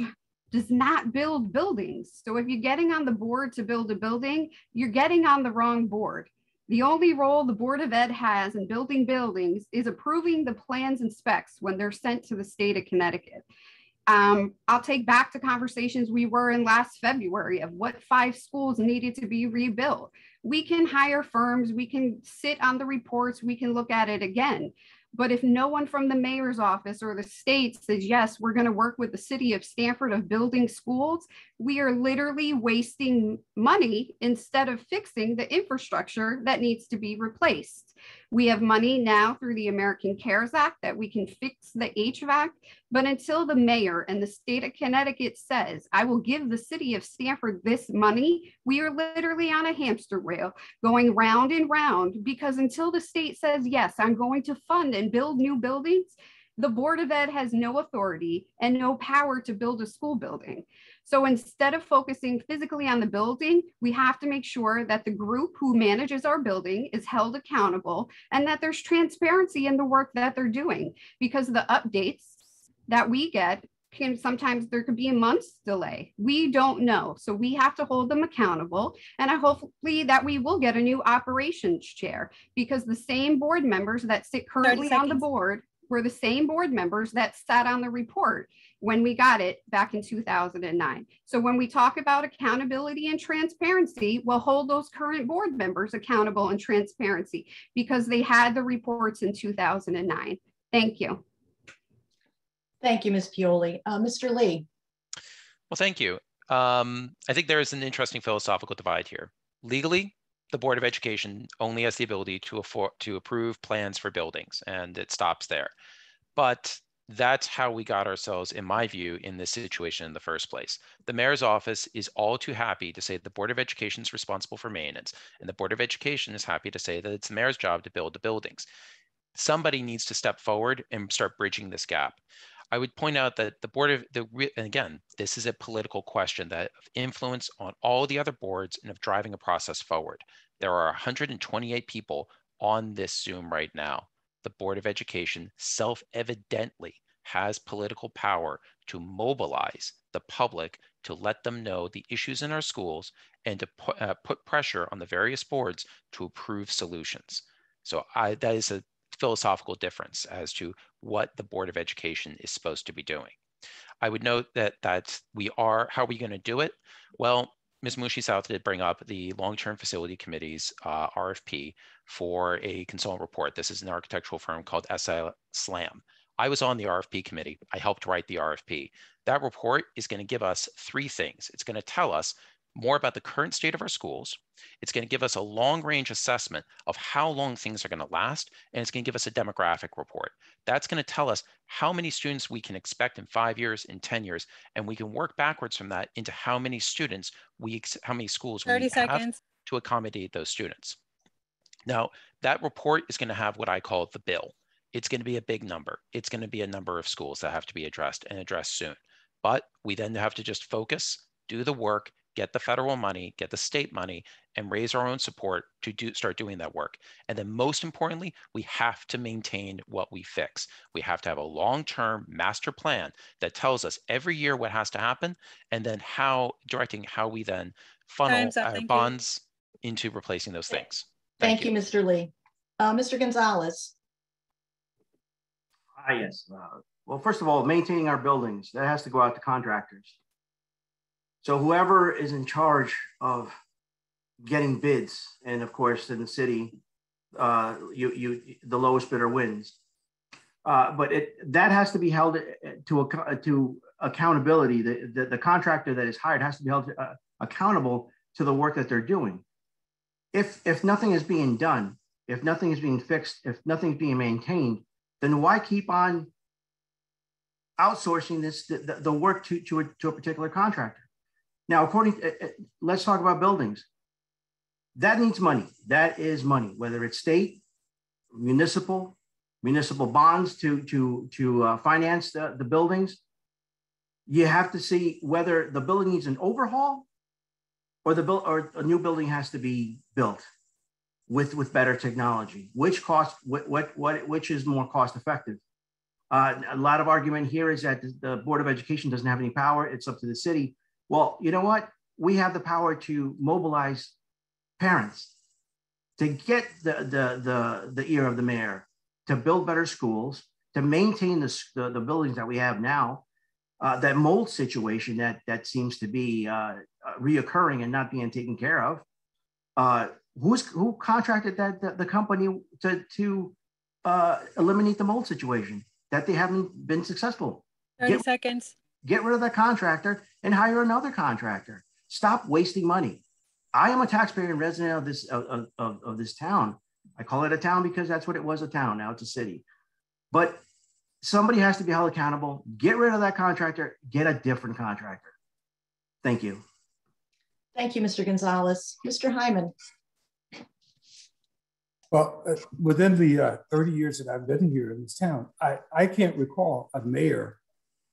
does not build buildings. So if you're getting on the board to build a building, you're getting on the wrong board. The only role the Board of Ed has in building buildings is approving the plans and specs when they're sent to the state of Connecticut. I'll take back to conversations we were in last February of what 5 schools needed to be rebuilt. We can hire firms, we can sit on the reports, we can look at it again. But if no one from the mayor's office or the state says, yes, we're going to work with the city of Stamford of building schools, we are literally wasting money instead of fixing the infrastructure that needs to be replaced. We have money now through the American CARES Act that we can fix the HVAC, but until the mayor and the state of Connecticut says, I will give the city of Stamford this money, we are literally on a hamster wheel going round and round, because until the state says, yes, I'm going to fund and build new buildings, the Board of Ed has no authority and no power to build a school building. So instead of focusing physically on the building, we have to make sure that the group who manages our building is held accountable and that there's transparency in the work that they're doing, because the updates that we get can sometimes there could be a month's delay. We don't know. So we have to hold them accountable. And I hopefully that we will get a new operations chair, because the same board members that sit currently on the board were the same board members that sat on the report when we got it back in 2009. So when we talk about accountability and transparency, we'll hold those current board members accountable and transparency because they had the reports in 2009. Thank you. Thank you, Ms. Pioli. Mr. Lee. Well, thank you. I think there is an interesting philosophical divide here. Legally, the Board of Education only has the ability to approve plans for buildings, and it stops there. But that's how we got ourselves, in my view, in this situation in the first place. The mayor's office is all too happy to say the Board of Education is responsible for maintenance, and the Board of Education is happy to say that it's the mayor's job to build the buildings. Somebody needs to step forward and start bridging this gap. I would point out that and again, this is a political question that of influence on all the other boards and of driving a process forward. There are 128 people on this Zoom right now. The Board of Education self-evidently has political power to mobilize the public to let them know the issues in our schools and to put pressure on the various boards to approve solutions. So that is a philosophical difference as to what the Board of Education is supposed to be doing. I would note that how are we going to do it? Well, Ms. Munchie South did bring up the Long-Term Facility Committee's RFP for a consultant report. This is an architectural firm called Essex. I was on the RFP committee. I helped write the RFP. That report is going to give us three things. It's going to tell us more about the current state of our schools. It's going to give us a long-range assessment of how long things are going to last, and it's going to give us a demographic report. That's going to tell us how many students we can expect in 5 years, in 10 years, and we can work backwards from that into how many schools we have to accommodate those students. Now, that report is going to have what I call the bill. It's going to be a big number. It's going to be a number of schools that have to be addressed and addressed soon. But we then have to just focus, do the work, get the federal money, get the state money, and raise our own support to start doing that work. And then most importantly, we have to maintain what we fix. We have to have a long-term master plan that tells us every year what has to happen, and then directing how we then funnel our bonds into replacing those things. Thank you, Mr. Lee. Mr. Gonzalez. Yes. Well, first of all, maintaining our buildings, that has to go out to contractors. So whoever is in charge of getting bids, and of course in the city, the lowest bidder wins. But that has to be held to accountability. The contractor that is hired has to be held accountable to the work that they're doing. If nothing is being done, if nothing is being fixed, if nothing is being maintained, then why keep on outsourcing the work to a particular contractor? Now, let's talk about buildings. That needs money. That is money, whether it's state, municipal bonds to finance the buildings. You have to see whether the building needs an overhaul or a new building has to be built with better technology. Which is more cost effective? A lot of argument here is that the Board of Education doesn't have any power. It's up to the city. Well, you know what? We have the power to mobilize parents to get the ear of the mayor, to build better schools, to maintain the buildings that we have now. That mold situation that seems to be reoccurring and not being taken care of. Who contracted the company to eliminate the mold situation? That they haven't been successful. 30 seconds. Get rid of that contractor and hire another contractor. Stop wasting money. I am a taxpayer and resident of this town. I call it a town because that's what it was, a town. Now it's a city. But somebody has to be held accountable. Get rid of that contractor. Get a different contractor. Thank you. Thank you, Mr. Gonzalez. Mr. Hyman. Well, within the 30 years that I've been here in this town, I can't recall a mayor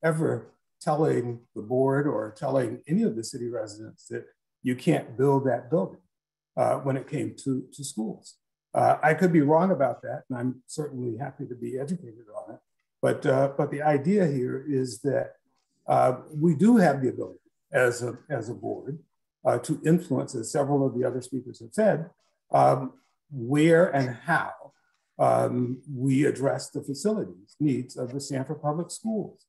ever telling the board or telling any of the city residents that you can't build that building when it came to schools. I could be wrong about that, and I'm certainly happy to be educated on it. But the idea here is that we do have the ability as a board to influence, as several of the other speakers have said, where and how we address the facilities needs of the Stanford Public Schools.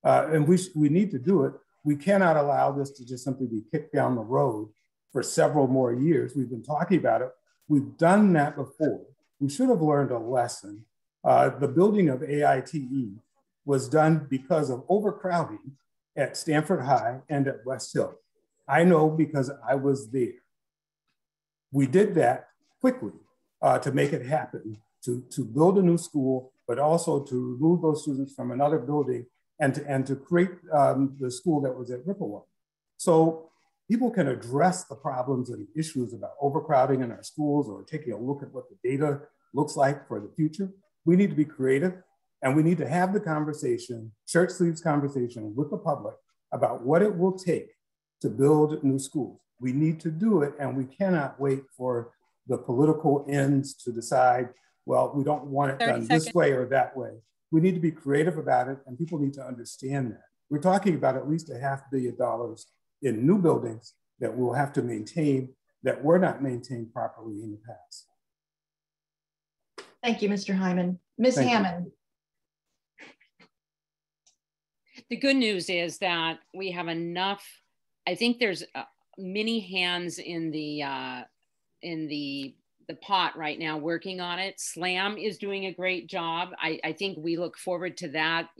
And we need to do it. We cannot allow this to just simply be kicked down the road for several more years. We've been talking about it. We've done that before. We should have learned a lesson. The building of AITE was done because of overcrowding at Stanford High and at West Hill. I know because I was there. We did that quickly to make it happen, to build a new school, but also to remove those students from another building and to create the school that was at Riverwalk. So people can address the problems and issues about overcrowding in our schools or taking a look at what the data looks like for the future. We need to be creative, and we need to have the conversation, shirt sleeves conversation with the public about what it will take to build new schools. We need to do it, and we cannot wait for the political ends to decide, well, we don't want it done this way or that way. We need to be creative about it, and people need to understand that. We're talking about at least $500 million in new buildings that we'll have to maintain that were not maintained properly in the past. Thank you, Mr. Hyman. Ms. Hammond. The good news is that we have enough. I think there's many hands in the pot right now working on it. SLAM is doing a great job. I think we look forward to that,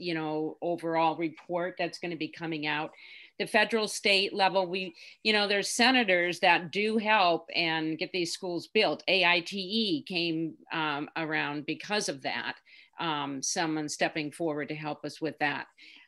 overall report that's going to be coming out. The federal, state level, there's senators that do help and get these schools built. AITE came around because of that. Someone stepping forward to help us with that.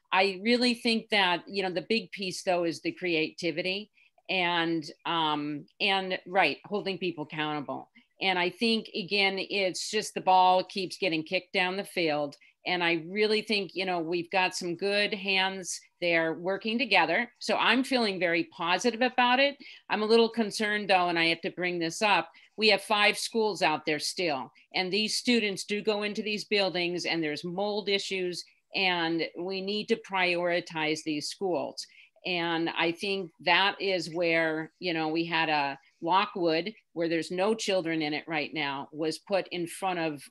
I really think that, the big piece though is the creativity and right, holding people accountable. And I think, again, it's just the ball keeps getting kicked down the field. And I really think, we've got some good hands there working together. So I'm feeling very positive about it. I'm a little concerned though, and I have to bring this up. We have 5 schools out there still, and these students do go into these buildings and there's mold issues, and we need to prioritize these schools. And I think that is where, we had a Lockwood, where there's no children in it right now, was put in front of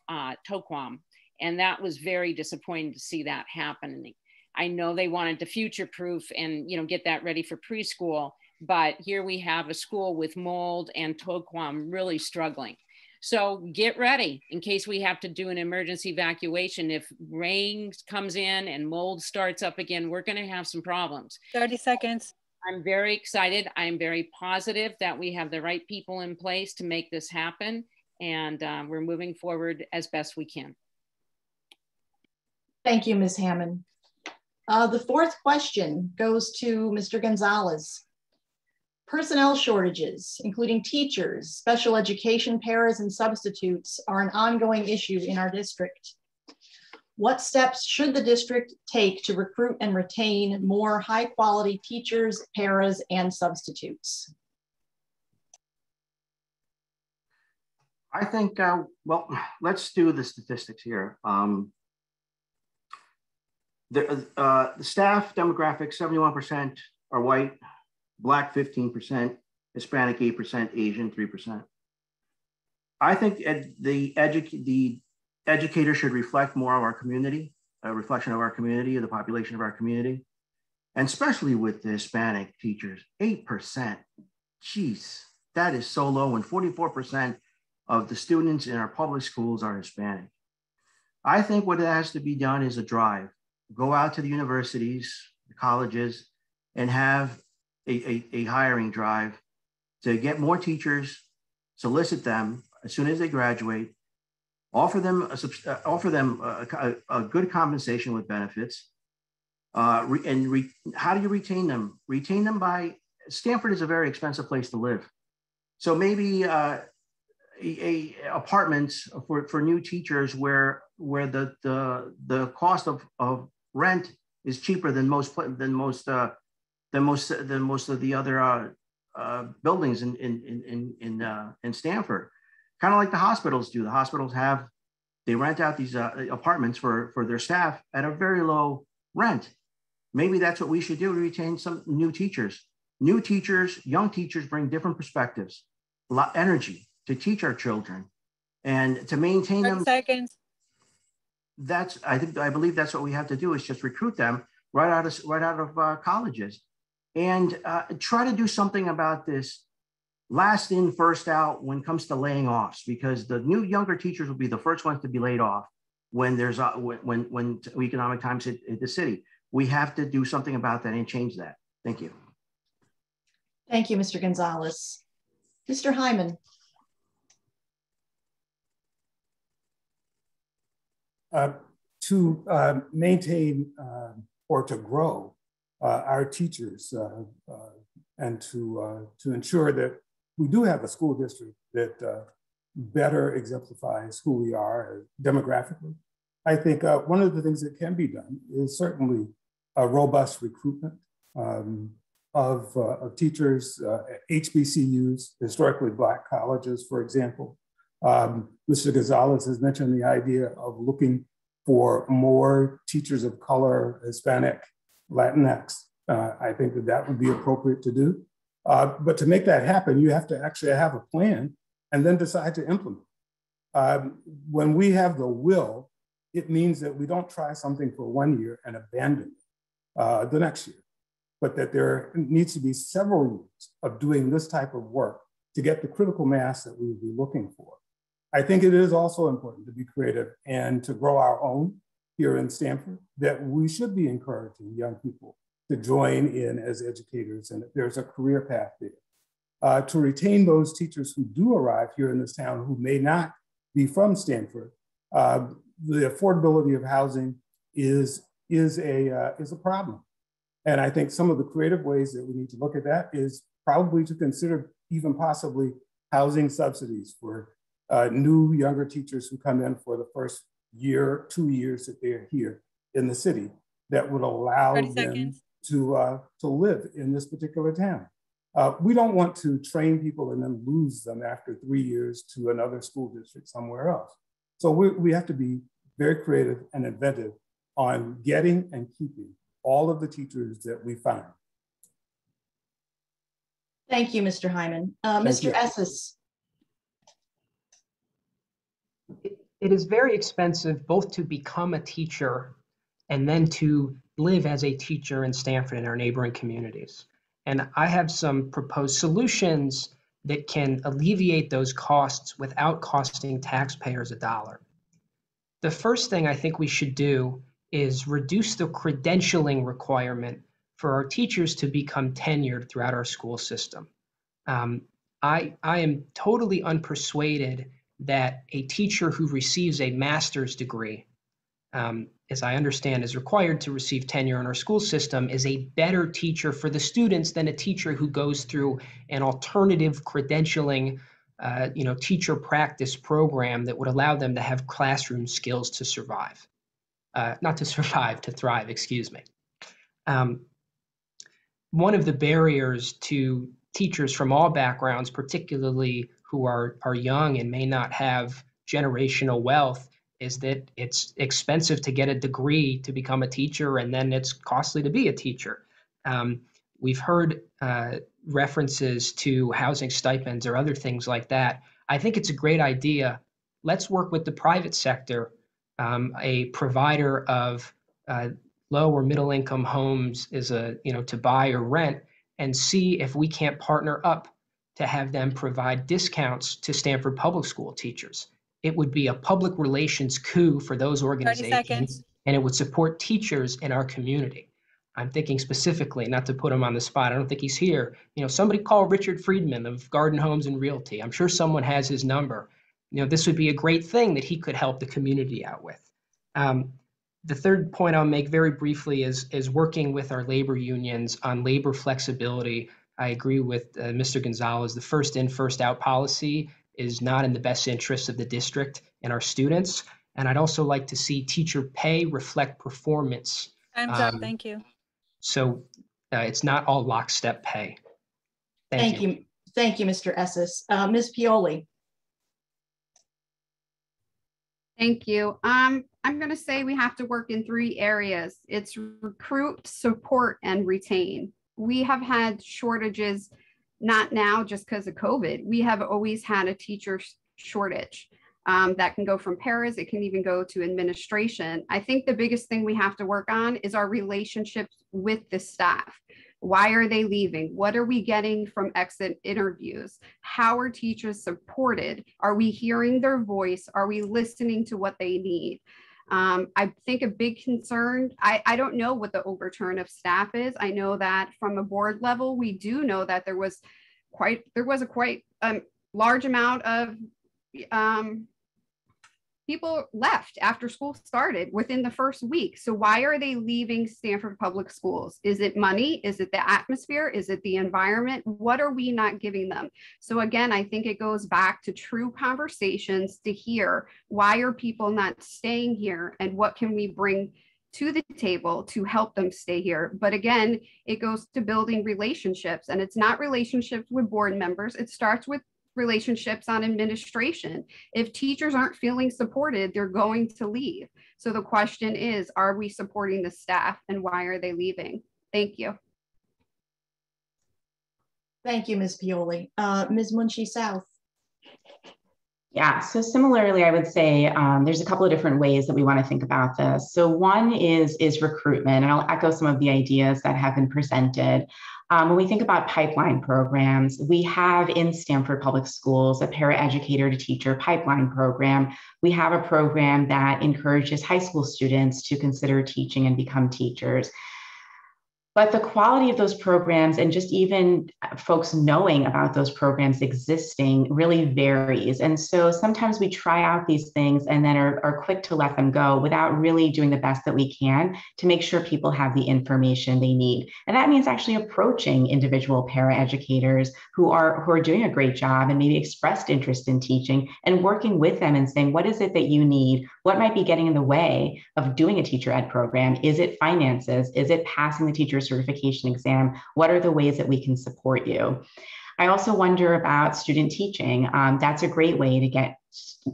Toquam. And that was very disappointing to see that happening. I know they wanted to future-proof and, get that ready for preschool, but here we have a school with mold and Toquam really struggling. So get ready in case we have to do an emergency evacuation. If rain comes in and mold starts up again, we're going to have some problems. 30 seconds. I'm very excited. I'm very positive that we have the right people in place to make this happen. And we're moving forward as best we can. Thank you, Ms. Hammond. The 4th question goes to Mr. Gonzalez. Personnel shortages, including teachers, special education paras, and substitutes, are an ongoing issue in our district. What steps should the district take to recruit and retain more high-quality teachers, paras, and substitutes? I think, well, let's do the statistics here. The staff demographic, 71% are white, Black 15%, Hispanic 8%, Asian 3%. I think the educator should reflect more of our community, a reflection of our community, of the population of our community, and especially with the Hispanic teachers, 8%. Jeez, that is so low, and 44% of the students in our public schools are Hispanic. I think what has to be done is a drive. Go out to the universities, the colleges, and have a hiring drive to get more teachers, solicit them as soon as they graduate, offer them a good compensation with benefits. How do you retain them? Retain them by, Stanford is a very expensive place to live. So maybe apartments for new teachers where the cost of rent is cheaper than most of the other buildings in Stanford. Kind of like the hospitals do. The hospitals they rent out these apartments for their staff at a very low rent. Maybe that's what we should do to retain some new teachers. New teachers, young teachers bring different perspectives, a lot of energy to teach our children. And to maintain them, seconds. I believe that's what we have to do, is just recruit them right out of colleges, and try to do something about this last in, first out when it comes to laying offs, because the younger teachers will be the first ones to be laid off when there's when economic times hit the city. We have to do something about that and change that. Thank you. Thank you, Mr. Gonzalez. Mr. Hyman. To maintain or to grow our teachers and to ensure that we do have a school district that better exemplifies who we are demographically. I think one of the things that can be done is certainly a robust recruitment of teachers, HBCUs, historically Black colleges, for example. Mr. Gonzalez has mentioned the idea of looking for more teachers of color, Hispanic, Latinx. I think that would be appropriate to do. But to make that happen, you have to actually have a plan and then decide to implement. When we have the will, it means that we don't try something for 1 year and abandon it the next year, but that there needs to be several years of doing this type of work to get the critical mass that we would be looking for. I think it is also important to be creative and to grow our own here in Stamford, that we should be encouraging young people to join in as educators, and that there's a career path there. To retain those teachers who do arrive here in this town who may not be from Stamford, the affordability of housing is a problem. And I think some of the creative ways that we need to look at that is probably to consider even possibly housing subsidies for new younger teachers who come in for the first year, 2 years that they're here in the city, that would allow them to live in this particular town. We don't want to train people and then lose them after 3 years to another school district somewhere else. So we have to be very creative and inventive on getting and keeping all of the teachers that we find. Thank you, Mr. Hyman. Mr. Esses. It is very expensive both to become a teacher and then to live as a teacher in Stamford and our neighboring communities. And I have some proposed solutions that can alleviate those costs without costing taxpayers a dollar. The first thing I think we should do is reduce the credentialing requirement for our teachers to become tenured throughout our school system. I am totally unpersuaded that a teacher who receives a master's degree, as I understand is required to receive tenure in our school system, is a better teacher for the students than a teacher who goes through an alternative credentialing teacher practice program that would allow them to have classroom skills to survive. Not to survive, to thrive, excuse me. One of the barriers to teachers from all backgrounds, particularly who are young and may not have generational wealth, is that it's expensive to get a degree to become a teacher, and then it's costly to be a teacher. We've heard references to housing stipends or other things like that. I think it's a great idea. Let's work with the private sector, a provider of low or middle income homes to buy or rent, and see if we can't partner up to have them provide discounts to Stamford Public School teachers. It would be a public relations coup for those organizations, and it would support teachers in our community. I'm thinking specifically, not to put him on the spot, I don't think he's here. Somebody call Richard Friedman of Garden Homes and Realty. I'm sure someone has his number. This would be a great thing that he could help the community out with. The third point I'll make very briefly is working with our labor unions on labor flexibility. I agree with Mr. Gonzalez. The first in, first out policy is not in the best interest of the district and our students. And I'd also like to see teacher pay reflect performance. Time's up, thank you. So it's not all lockstep pay. Thank you. Thank you, Mr. Esses. Ms. Pioli. Thank you. I'm going to say we have to work in 3 areas. It's recruit, support, and retain. We have had shortages, not now just because of COVID. We have always had a teacher shortage. That can go from paras, it can even go to administration. I think the biggest thing we have to work on is our relationships with the staff. Why are they leaving? What are we getting from exit interviews? How are teachers supported? Are we hearing their voice? Are we listening to what they need? I think a big concern, I don't know what the overturn of staff is. I know that from a board level, we do know that there was a quite large amount of people left after school started within the first week. So why are they leaving Stanford Public Schools? Is it money? Is it the atmosphere? Is it the environment? What are we not giving them? So again, I think it goes back to true conversations to hear, why are people not staying here and what can we bring to the table to help them stay here? But again, it goes to building relationships, and it's not relationships with board members. It starts with relationships on administration. If teachers aren't feeling supported, they're going to leave. So the question is, are we supporting the staff and why are they leaving? Thank you. Thank you, Ms. Pioli. Ms. Munchie South. Yeah, so similarly, I would say there's a couple of different ways that we want to think about this. So one is recruitment, and I'll echo some of the ideas that have been presented. When we think about pipeline programs, we have in Stanford Public Schools a paraeducator to teacher pipeline program. We have a program that encourages high school students to consider teaching and become teachers. But the quality of those programs and just even folks knowing about those programs existing really varies. And so sometimes we try out these things and then are quick to let them go without really doing the best that we can to make sure people have the information they need. And that means actually approaching individual paraeducators who are doing a great job and maybe expressed interest in teaching and working with them and saying, what is it that you need? What might be getting in the way of doing a teacher ed program? Is it finances? Is it passing the teacher certification exam? What are the ways that we can support you? I also wonder about student teaching. That's a great way to get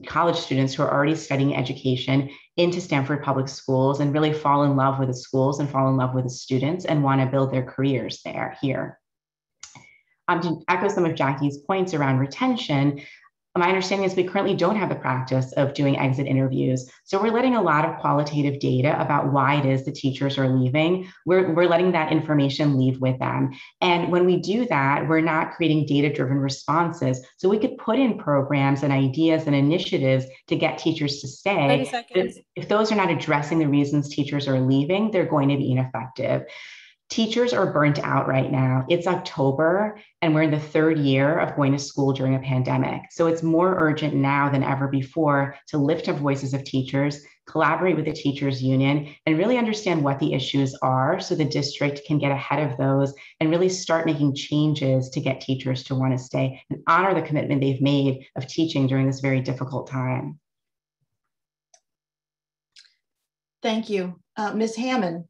college students who are already studying education into Stanford Public Schools and really fall in love with the schools and fall in love with the students and want to build their careers here. To echo some of Jackie's points around retention, my understanding is we currently don't have the practice of doing exit interviews. So we're letting a lot of qualitative data about why it is the teachers are leaving. We're letting that information leave with them. And when we do that, we're not creating data-driven responses. So we could put in programs and ideas and initiatives to get teachers to stay. 30 seconds. If those are not addressing the reasons teachers are leaving, they're going to be ineffective. Teachers are burnt out right now. It's October and we're in the third year of going to school during a pandemic. So it's more urgent now than ever before to lift up voices of teachers, collaborate with the teachers union, and really understand what the issues are so the district can get ahead of those and really start making changes to get teachers to want to stay and honor the commitment they've made of teaching during this very difficult time. Thank you. Ms. Hammond.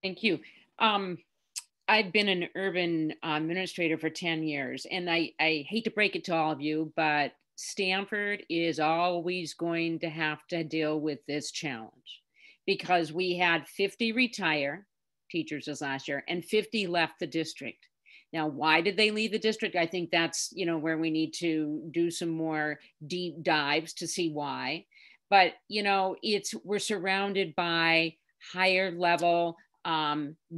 Thank you. I've been an urban administrator for 10 years, and I hate to break it to all of you, but Stanford is always going to have to deal with this challenge because we had 50 retire teachers this last year and 50 left the district. Now, why did they leave the district? I think that's, where we need to do some more deep dives to see why. But, we're surrounded by higher level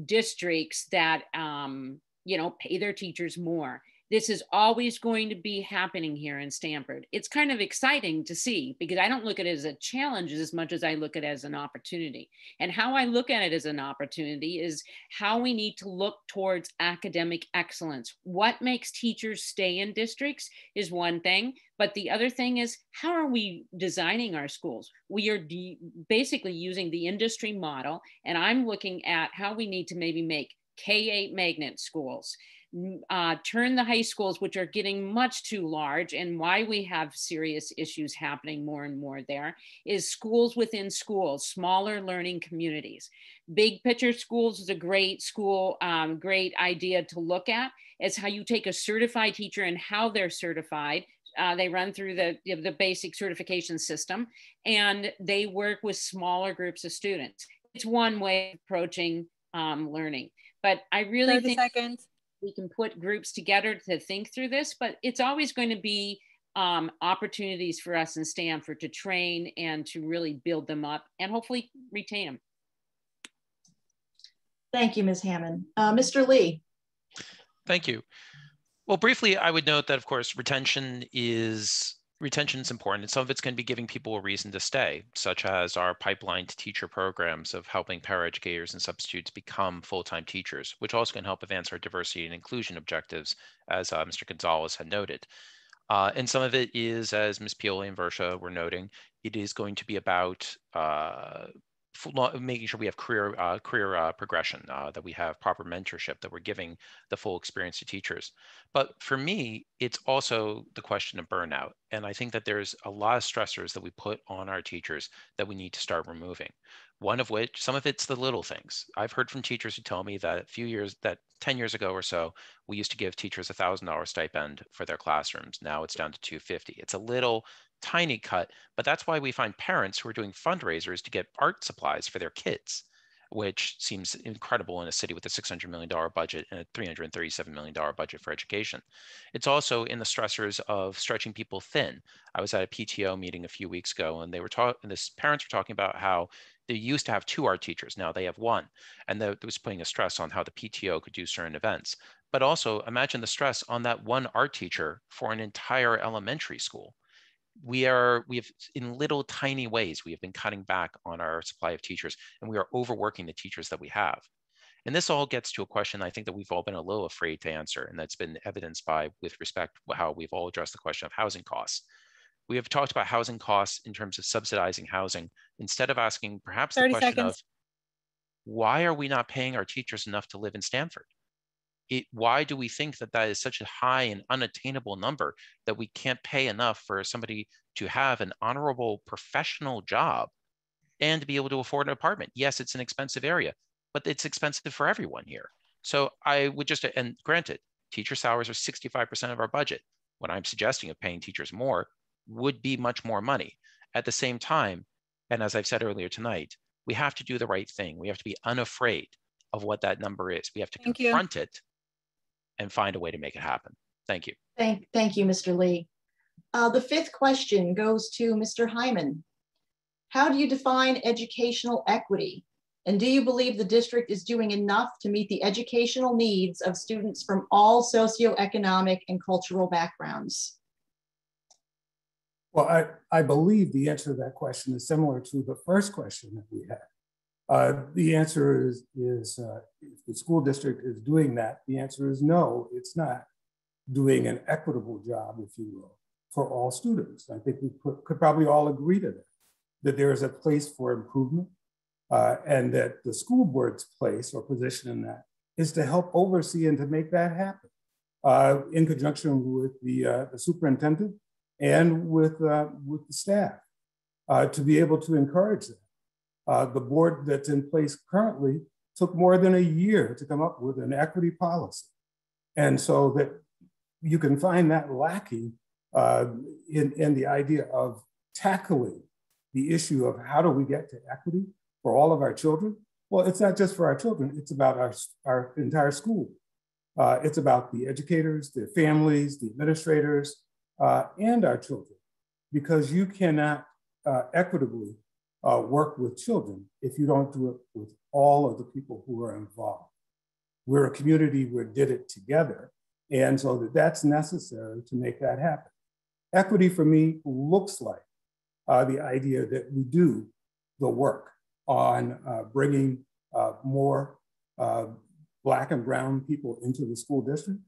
districts that, pay their teachers more. This is always going to be happening here in Stanford. It's kind of exciting to see because I don't look at it as a challenge as much as I look at it as an opportunity. And how I look at it as an opportunity is how we need to look towards academic excellence. What makes teachers stay in districts is one thing, but the other thing is how are we designing our schools? We are basically using the industry model, and I'm looking at how we need to maybe make K-8 magnet schools, turn the high schools, which are getting much too large, and why we have serious issues happening more and more there, is schools within schools, smaller learning communities. Big picture schools is a great school, great idea to look at. It's how you take a certified teacher and how they're certified. They run through the basic certification system, and they work with smaller groups of students. It's one way of approaching learning. But I really think we can put groups together to think through this, but it's always going to be opportunities for us in Stanford to train and to really build them up and hopefully retain them. Thank you, Ms. Hammond. Mr. Lee. Thank you. Well, briefly, I would note that, of course, retention is important, and some of it's going to be giving people a reason to stay, such as our pipeline to teacher programs of helping paraeducators and substitutes become full-time teachers, which also can help advance our diversity and inclusion objectives, as Mr. Gonzalez had noted. And some of it is, as Ms. Pioli and Versha were noting, it is going to be about making sure we have career progression, that we have proper mentorship, that we're giving the full experience to teachers. But for me, it's also the question of burnout. And I think that there's a lot of stressors that we put on our teachers that we need to start removing. One of which, some of it's the little things. I've heard from teachers who tell me that 10 years ago or so, we used to give teachers $1,000 stipend for their classrooms. Now it's down to $250. It's a little tiny cut, but that's why we find parents who are doing fundraisers to get art supplies for their kids, which seems incredible in a city with a $600 million budget and a $337 million budget for education. It's also in the stressors of stretching people thin. I was at a PTO meeting a few weeks ago, and parents were talking about how they used to have 2 art teachers. Now they have 1, and that was putting a stress on how the PTO could do certain events. But also imagine the stress on that 1 art teacher for an entire elementary school. We have, in little tiny ways, we have been cutting back on our supply of teachers, and we are overworking the teachers that we have. And this all gets to a question I think that we've all been a little afraid to answer, and that's been evidenced by, with respect to how we've all addressed the question of housing costs. We have talked about housing costs in terms of subsidizing housing, instead of asking perhaps the question of, why are we not paying our teachers enough to live in Stanford? Why do we think that that is such a high and unattainable number that we can't pay enough for somebody to have an honorable professional job and to be able to afford an apartment? Yes, it's an expensive area, but it's expensive for everyone here. So I would just, and granted, teacher salaries are 65% of our budget. What I'm suggesting of paying teachers more would be much more money. At the same time, and as I've said earlier tonight, we have to do the right thing. We have to be unafraid of what that number is. We have to confront it and find a way to make it happen. Thank you. Thank you, Mr. Lee. The 5th question goes to Mr. Hyman. How do you define educational equity? And do you believe the district is doing enough to meet the educational needs of students from all socioeconomic and cultural backgrounds? Well, I believe the answer to that question is similar to the first question that we had. The answer is if the school district is doing that, the answer is no, it's not doing an equitable job, if you will, for all students. I think we could probably all agree to that there is a place for improvement, and that the school board's place or position in that is to help oversee and to make that happen in conjunction with the superintendent and with the staff to be able to encourage that. The board that's in place currently took more than a year to come up with an equity policy. And so that you can find that lacking in the idea of tackling the issue of how do we get to equity for all of our children. Well, it's not just for our children, it's about our entire school. It's about the educators, the families, the administrators, and our children, because you cannot equitably work with children if you don't do it with all of the people who are involved. We're a community who did it together, and so that's necessary to make that happen. Equity for me looks like the idea that we do the work on bringing more Black and brown people into the school district.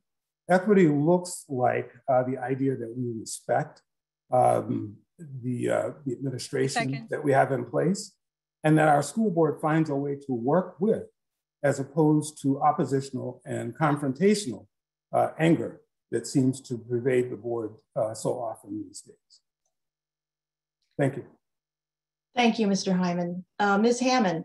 Equity looks like the idea that we respect the administration that we have in place, and that our school board finds a way to work with, as opposed to oppositional and confrontational anger that seems to pervade the board so often these days. Thank you. Thank you, Mr. Hyman. Ms. Hammond.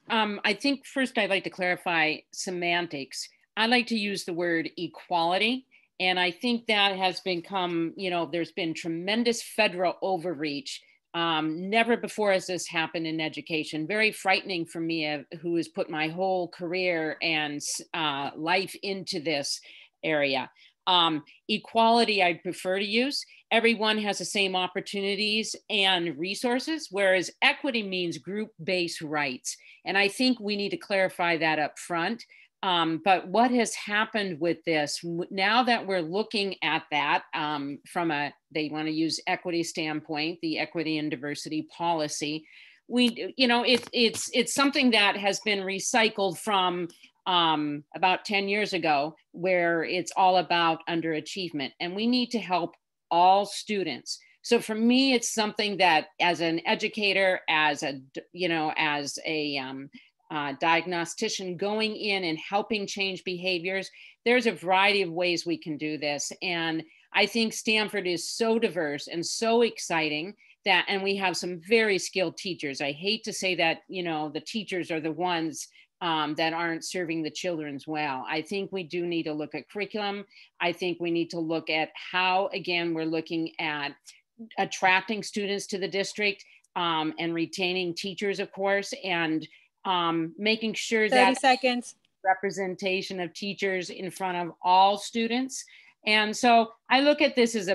I think first I'd like to clarify semantics. I like to use the word equality. And I think that has become, there's been tremendous federal overreach. Never before has this happened in education. Very frightening for me, who has put my whole career and life into this. area. Equality, I prefer to use. Everyone has the same opportunities and resources, whereas equity means group-based rights. And I think we need to clarify that up front. But what has happened with this, now that we're looking at that from they want to use equity standpoint, the equity and diversity policy, it's something that has been recycled from about 10 years ago, where it's all about underachievement, and we need to help all students. So for me, it's something that as an educator, as a diagnostician going in and helping change behaviors, there's a variety of ways we can do this. And I think Stanford is so diverse and so exciting and we have some very skilled teachers. I hate to say that, the teachers are the ones that aren't serving the children well. I think we do need to look at curriculum. I think we need to look at how, again, we're looking at attracting students to the district and retaining teachers, of course, and making sure 30 that seconds. Representation of teachers in front of all students. And so I look at this as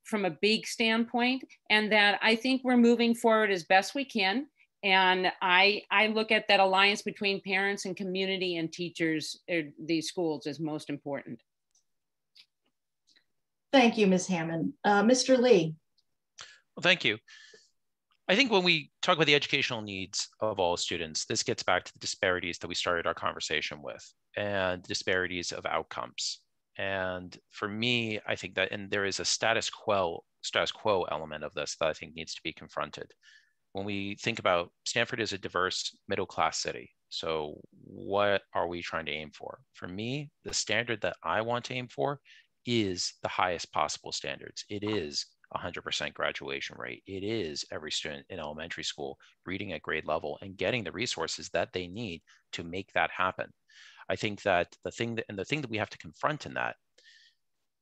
from a big standpoint, and that I think we're moving forward as best we can. And I look at that alliance between parents and community and teachers, these schools, as most important. Thank you, Ms. Hammond. Mr. Lee. Well, thank you. I think when we talk about the educational needs of all students, this gets back to the disparities that we started our conversation with, and disparities of outcomes. And for me, I think that, and there is a status quo element of this that I think needs to be confronted. When we think about Stanford is a diverse middle-class city. So what are we trying to aim for? For me, the standard that I want to aim for is the highest possible standards. It is 100% graduation rate. It is every student in elementary school reading at grade level and getting the resources that they need to make that happen. I think that the thing that we have to confront in that,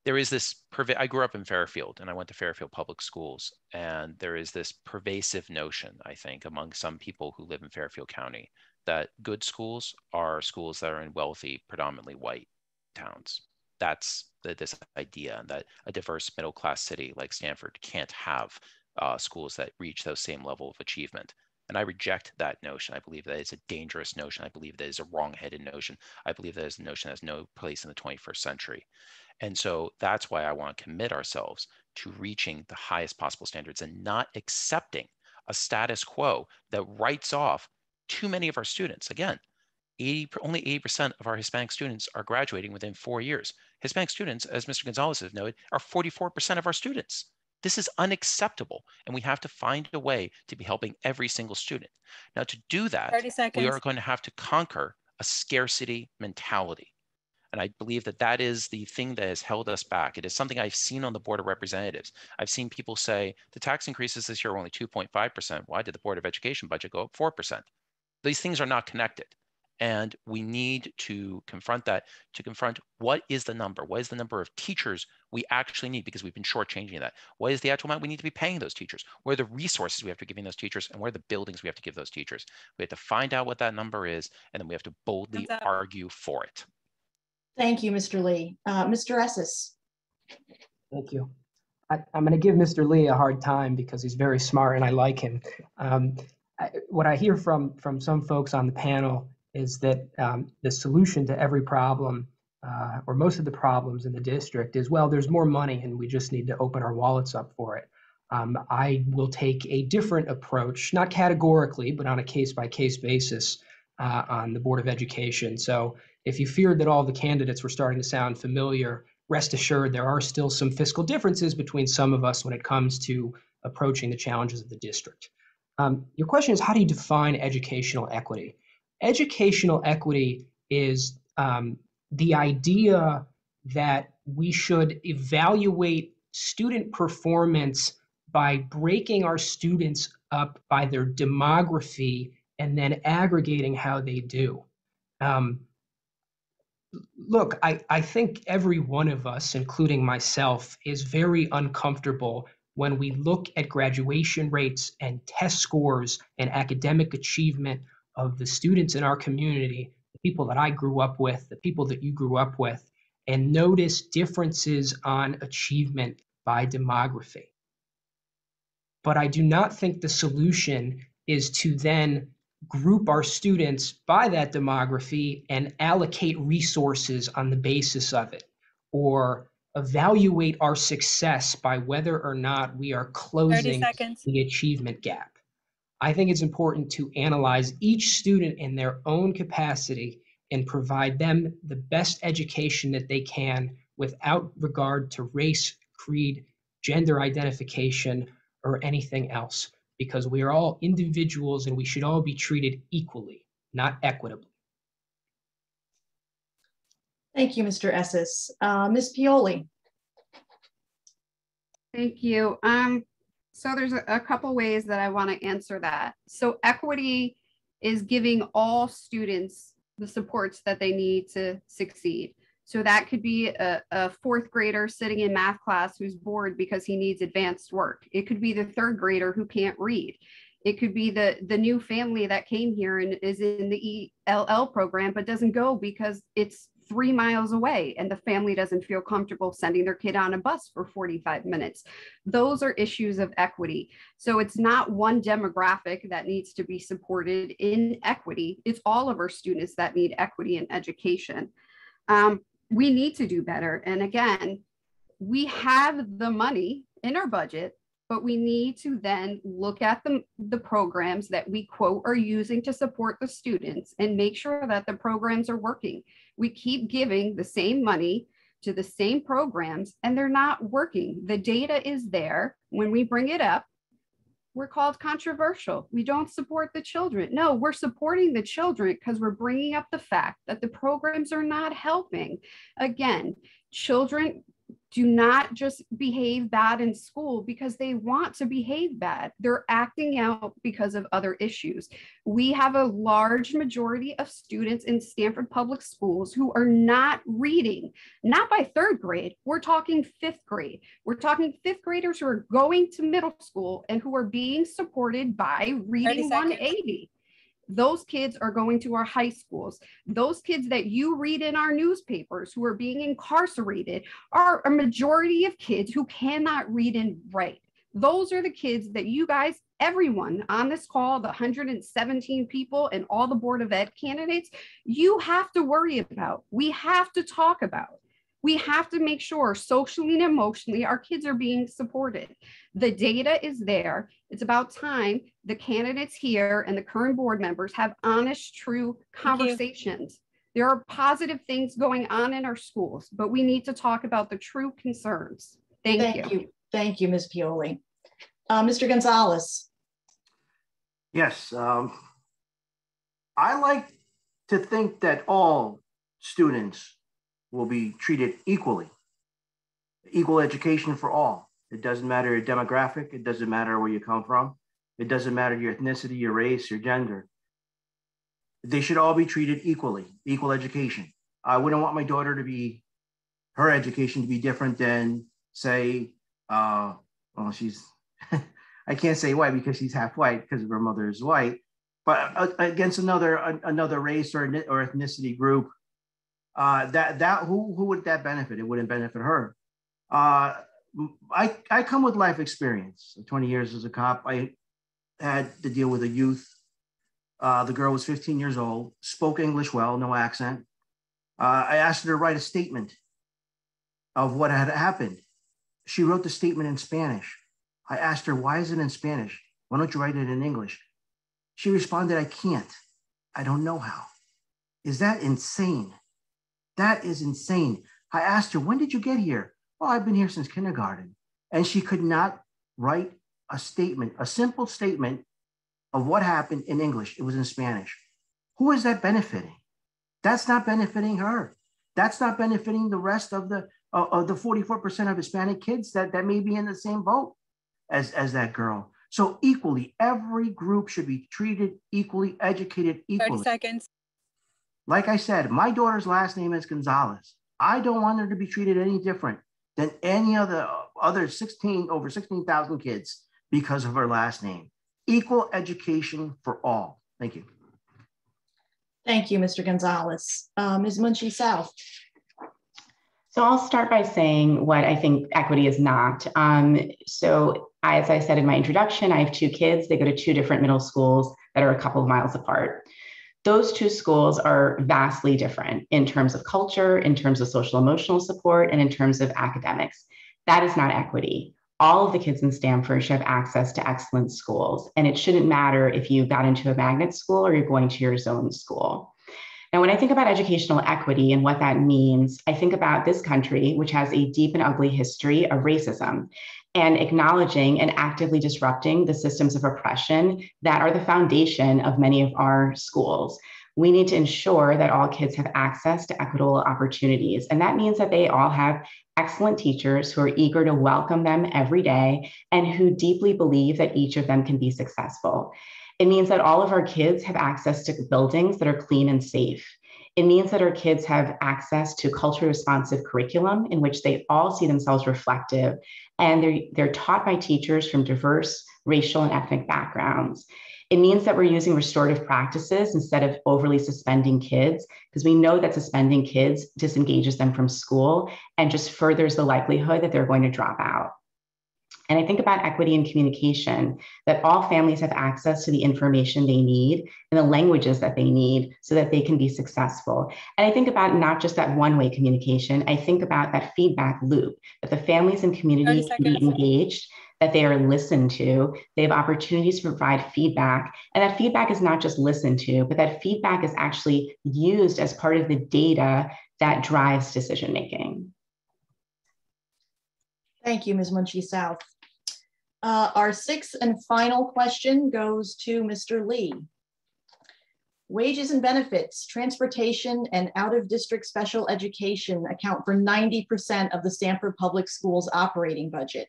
there is this, I grew up in Fairfield and I went to Fairfield Public Schools, and there is this pervasive notion, I think, among some people who live in Fairfield County, that good schools are schools that are in wealthy, predominantly white towns. That's this idea that a diverse middle-class city like Stanford can't have schools that reach those same level of achievement. And I reject that notion. I believe that is a dangerous notion. I believe that is a wrong-headed notion. I believe that is a notion that has no place in the 21st century. And so that's why I want to commit ourselves to reaching the highest possible standards and not accepting a status quo that writes off too many of our students. Again, only 80% of our Hispanic students are graduating within 4 years. Hispanic students, as Mr. Gonzalez has noted, are 44% of our students. This is unacceptable, and we have to find a way to be helping every single student. Now, to do that, we are going to have to conquer a scarcity mentality. And I believe that that is the thing that has held us back. It is something I've seen on the Board of Representatives. I've seen people say, the tax increases this year were only 2.5%. Why did the Board of Education budget go up 4%? These things are not connected. And we need to confront that, to confront what is the number? What is the number of teachers we actually need? Because we've been shortchanging that. What is the actual amount we need to be paying those teachers? What are the resources we have to be giving those teachers? And what are the buildings we have to give those teachers? We have to find out what that number is, and then we have to boldly argue for it. Thank you, Mr. Lee. Mr. Esses. Thank you. I'm going to give Mr. Lee a hard time because he's very smart and I like him. What I hear from some folks on the panel is that the solution to every problem or most of the problems in the district is, well, there's more money and we just need to open our wallets up for it. I will take a different approach, not categorically, but on a case-by-case basis on the Board of Education. So if you feared that all the candidates were starting to sound familiar, rest assured there are still some fiscal differences between some of us when it comes to approaching the challenges of the district. Your question is, how do you define educational equity? Educational equity is the idea that we should evaluate student performance by breaking our students up by their demography and then aggregating how they do. Look, I think every one of us, including myself, is very uncomfortable when we look at graduation rates and test scores and academic achievement of the students in our community, the people that I grew up with, the people that you grew up with, and notice differences on achievement by demography. But I do not think the solution is to then group our students by that demography and allocate resources on the basis of it, or evaluate our success by whether or not we are closing the achievement gap. I think it's important to analyze each student in their own capacity and provide them the best education that they can without regard to race, creed, gender identification, or anything else, because we are all individuals and we should all be treated equally, not equitably. Thank you, Mr. Esses. Ms. Pioli. Thank you. So there's a couple ways that I want to answer that. So equity is giving all students the supports that they need to succeed. So that could be a fourth grader sitting in math class who's bored because he needs advanced work. It could be the third grader who can't read. It could be the new family that came here and is in the ELL program, but doesn't go because it's 3 miles away and the family doesn't feel comfortable sending their kid on a bus for 45 minutes. Those are issues of equity. So it's not one demographic that needs to be supported in equity. It's all of our students that need equity in education. We need to do better. And again, we have the money in our budget, but we need to then look at the programs that we quote are using to support the students and make sure that the programs are working. We keep giving the same money to the same programs and they're not working. The data is there. When we bring it up, we're called controversial. We don't support the children. No, we're supporting the children because we're bringing up the fact that the programs are not helping. Again, children do not just behave bad in school because they want to behave bad. They're acting out because of other issues. We have a large majority of students in Stanford Public Schools who are not reading, not by third grade. We're talking fifth grade. We're talking fifth graders who are going to middle school and who are being supported by Reading 180. Those kids are going to our high schools. Those kids that you read in our newspapers who are being incarcerated are a majority of kids who cannot read and write. Those are the kids that you guys, everyone on this call, the 117 people and all the Board of Ed candidates, you have to worry about. We have to talk about. We have to make sure socially and emotionally our kids are being supported. The data is there. It's about time the candidates here and the current board members have honest, true conversations. There are positive things going on in our schools, but we need to talk about the true concerns. Thank you. Thank you, Ms. Pioli. Mr. Gonzalez. Yes, I like to think that all students will be treated equally. Equal education for all. It doesn't matter your demographic. It doesn't matter where you come from. It doesn't matter your ethnicity, your race, your gender. They should all be treated equally, equal education. I wouldn't want my daughter to be, her education to be different than, say, well, she's, I can't say white because she's half white because her mother is white, but against another race or ethnicity group, who would that benefit? It wouldn't benefit her. I come with life experience. 20 years as a cop, I had to deal with a youth. The girl was 15 years old, spoke English well, no accent. I asked her to write a statement of what had happened. She wrote the statement in Spanish. I asked her, why is it in Spanish? Why don't you write it in English? She responded, I can't. I don't know how. Is that insane? That is insane. I asked her, when did you get here? Well, I've been here since kindergarten. And she could not write a statement, a simple statement of what happened in English. It was in Spanish. Who is that benefiting? That's not benefiting her. That's not benefiting the rest of the 44% of Hispanic kids that may be in the same boat as that girl. So equally, every group should be treated equally, educated equally. 30 seconds. Like I said, my daughter's last name is Gonzalez. I don't want her to be treated any different than any other over 16,000 kids because of her last name. Equal education for all. Thank you. Thank you, Mr. Gonzalez. Ms. Munchie South. So I'll start by saying what I think equity is not. So as I said in my introduction, I have 2 kids. They go to 2 different middle schools that are a couple of miles apart. Those 2 schools are vastly different in terms of culture, in terms of social emotional support, and in terms of academics. That is not equity. All of the kids in Stamford should have access to excellent schools. And it shouldn't matter if you got into a magnet school or you're going to your zone school. Now, when I think about educational equity and what that means, I think about this country, which has a deep and ugly history of racism, and acknowledging and actively disrupting the systems of oppression that are the foundation of many of our schools. We need to ensure that all kids have access to equitable opportunities. And that means that they all have excellent teachers who are eager to welcome them every day and who deeply believe that each of them can be successful. It means that all of our kids have access to buildings that are clean and safe. It means that our kids have access to culturally responsive curriculum in which they all see themselves reflective, and they're taught by teachers from diverse racial and ethnic backgrounds. It means that we're using restorative practices instead of overly suspending kids, because we know that suspending kids disengages them from school and just furthers the likelihood that they're going to drop out. And I think about equity in communication, that all families have access to the information they need and the languages that they need so that they can be successful. And I think about not just that one-way communication, I think about that feedback loop, that the families and community can be engaged, that they are listened to, they have opportunities to provide feedback, and that feedback is not just listened to, but that feedback is actually used as part of the data that drives decision-making. Thank you, Ms. Munchie South. Our 6th and final question goes to Mr. Lee. Wages and benefits, transportation, and out-of-district special education account for 90% of the Stamford Public Schools operating budget.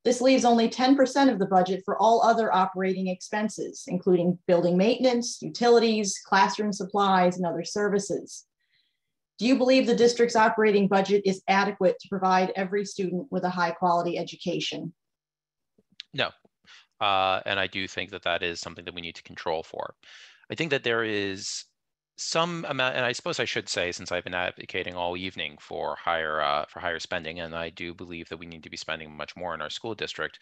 This leaves only 10% of the budget for all other operating expenses, including building maintenance, utilities, classroom supplies, and other services. Do you believe the district's operating budget is adequate to provide every student with a high-quality education? No, and I do think that that is something that we need to control for. I think that there is some amount, and I suppose I should say, since I've been advocating all evening for higher spending, and I do believe that we need to be spending much more in our school district,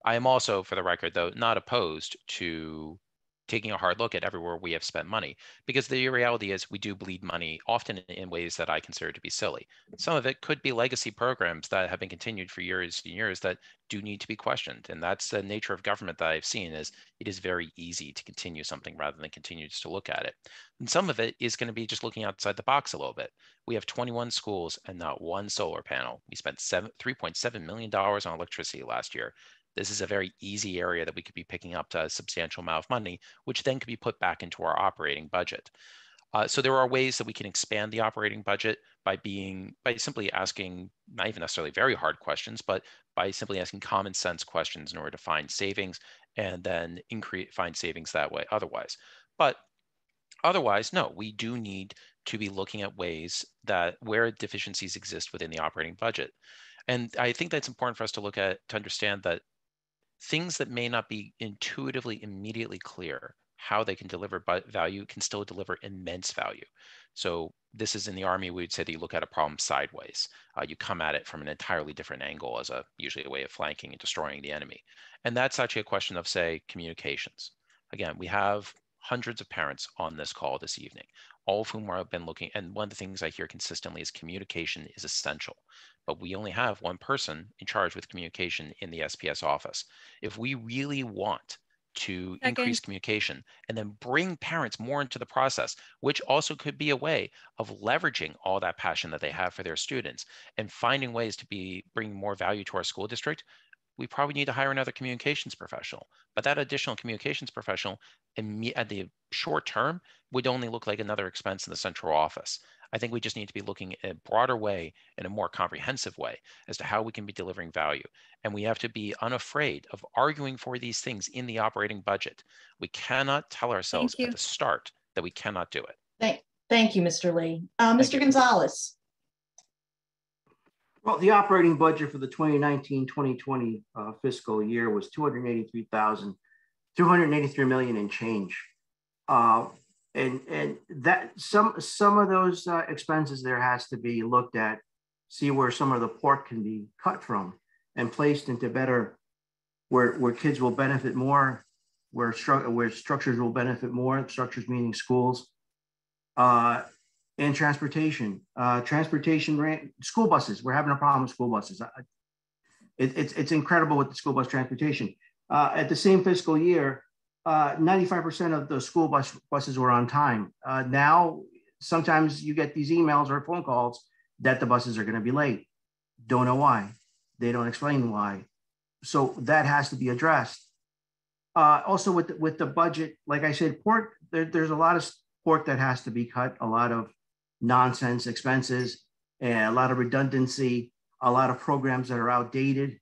I am also, for the record, though, not opposed to taking a hard look at everywhere we have spent money, because the reality is we do bleed money often in ways that I consider to be silly. Some of it could be legacy programs that have been continued for years and years that do need to be questioned. And that's the nature of government that I've seen, is it is very easy to continue something rather than continue just to look at it. And some of it is going to be just looking outside the box a little bit. We have 21 schools and not one solar panel. We spent $3.7 million on electricity last year. This is a very easy area that we could be picking up to a substantial amount of money, which then could be put back into our operating budget. So there are ways that we can expand the operating budget by simply asking, not even necessarily very hard questions, but by simply asking common sense questions in order to find savings, and then find savings that way otherwise. But otherwise, no, we do need to be looking at ways that where deficiencies exist within the operating budget. And I think that's important for us to look at, to understand that things that may not be intuitively immediately clear how they can deliver value can still deliver immense value. So this is in the Army, we would say that you look at a problem sideways. You come at it from an entirely different angle as usually a way of flanking and destroying the enemy. And that's actually a question of, say, communications. Again, we have hundreds of parents on this call this evening, all of whom have been looking, and one of the things I hear consistently is communication is essential. But we only have one person in charge with communication in the SPS office. If we really want to increase communication and then bring parents more into the process, which also could be a way of leveraging all that passion that they have for their students and finding ways to bring more value to our school district, we probably need to hire another communications professional. But that additional communications professional at the short term would only look like another expense in the central office. I think we just need to be looking in a broader way, in a more comprehensive way, as to how we can be delivering value. And we have to be unafraid of arguing for these things in the operating budget. We cannot tell ourselves at the start that we cannot do it. Thank you, Mr. Lee. Mr. Gonzalez. Well, the operating budget for the 2019-2020 fiscal year was $283 million and change. And that some of those expenses there has to be looked at see where some of the pork can be cut from and placed into better, where kids will benefit more, where structures will benefit more, structures meaning schools, and transportation. School buses, we're having a problem with school buses. It's incredible with the school bus transportation. At the same fiscal year, 95% of the school buses were on time. Now, sometimes you get these emails or phone calls that the buses are going to be late. Don't know why. They don't explain why. So that has to be addressed. Also with the budget, like I said, pork, there's a lot of pork that has to be cut, a lot of nonsense expenses, and a lot of redundancy, a lot of programs that are outdated,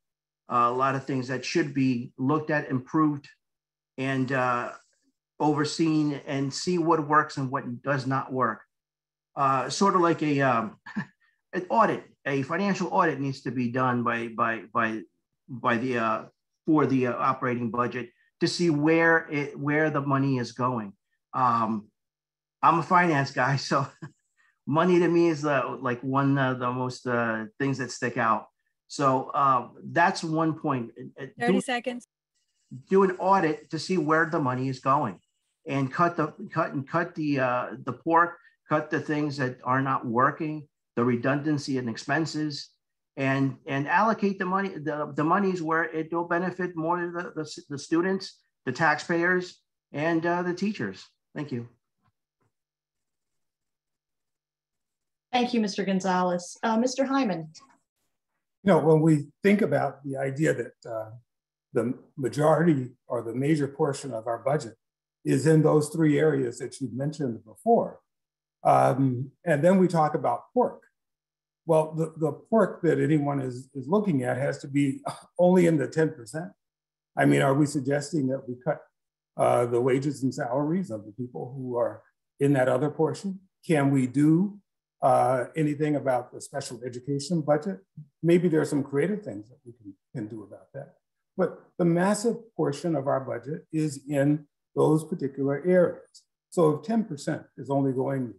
a lot of things that should be looked at, improved, and overseen, and see what works and what does not work. Sort of like an audit, a financial audit needs to be done for the operating budget to see where the money is going. I'm a finance guy, so money to me is like one of the most things that stick out. So that's one point. 30 seconds. Do an audit to see where the money is going, and cut the pork, cut the things that are not working, the redundancy and expenses, and allocate the money, the monies where it will benefit more the students, the taxpayers, and the teachers. Thank you. Thank you, Mr. Gonzalez. Mr. Hyman. You know, when we think about the idea that the majority or the major portion of our budget is in those three areas that you mentioned before, and then we talk about pork. Well, the pork that anyone is looking at has to be only in the 10%. I mean, are we suggesting that we cut the wages and salaries of the people who are in that other portion? Can we do anything about the special education budget? Maybe there are some creative things that we can do about that. But the massive portion of our budget is in those particular areas. So if 10% is only going,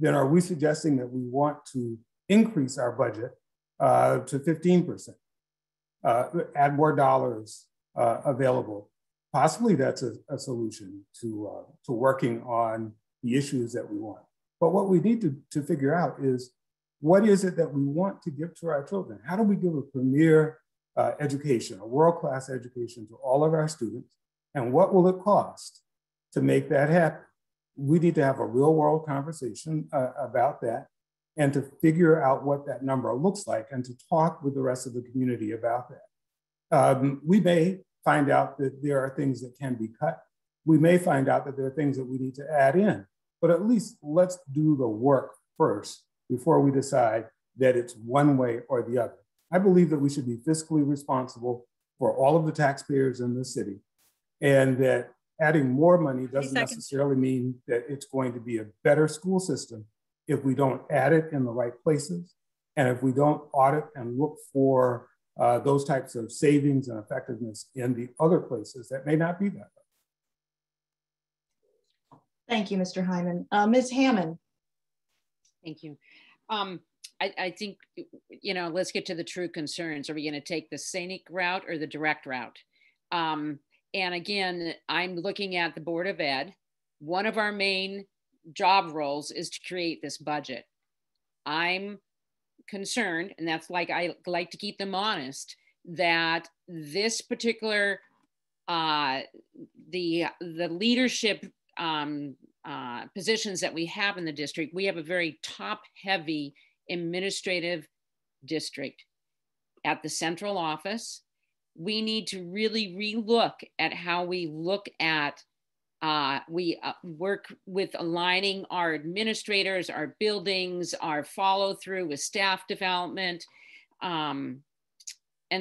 then are we suggesting that we want to increase our budget to 15%, add more dollars available? Possibly that's a solution to working on the issues that we want. But what we need to figure out is, what is it that we want to give to our children? How do we give a premier education, a world-class education to all of our students? And what will it cost to make that happen? We need to have a real-world conversation about that, and to figure out what that number looks like, and to talk with the rest of the community about that. We may find out that there are things that can be cut. We may find out that there are things that we need to add in, but at least let's do the work first before we decide that it's one way or the other. I believe that we should be fiscally responsible for all of the taxpayers in the city, and that adding more money doesn't necessarily mean that it's going to be a better school system if we don't add it in the right places, and if we don't audit and look for those types of savings and effectiveness in the other places that may not be that way. Thank you, Mr. Hyman. Ms. Hammond. Thank you. I think, you know, let's get to the true concerns. Are we going to take the scenic route or the direct route? And again, I'm looking at the Board of Ed. One of our main job roles is to create this budget. I'm concerned, and that's like, I like to keep them honest, that this particular, the leadership positions that we have in the district, we have a very top-heavy administrative district. At the central office, we need to really relook at how we look at, we work with aligning our administrators, our buildings, our follow through with staff development. And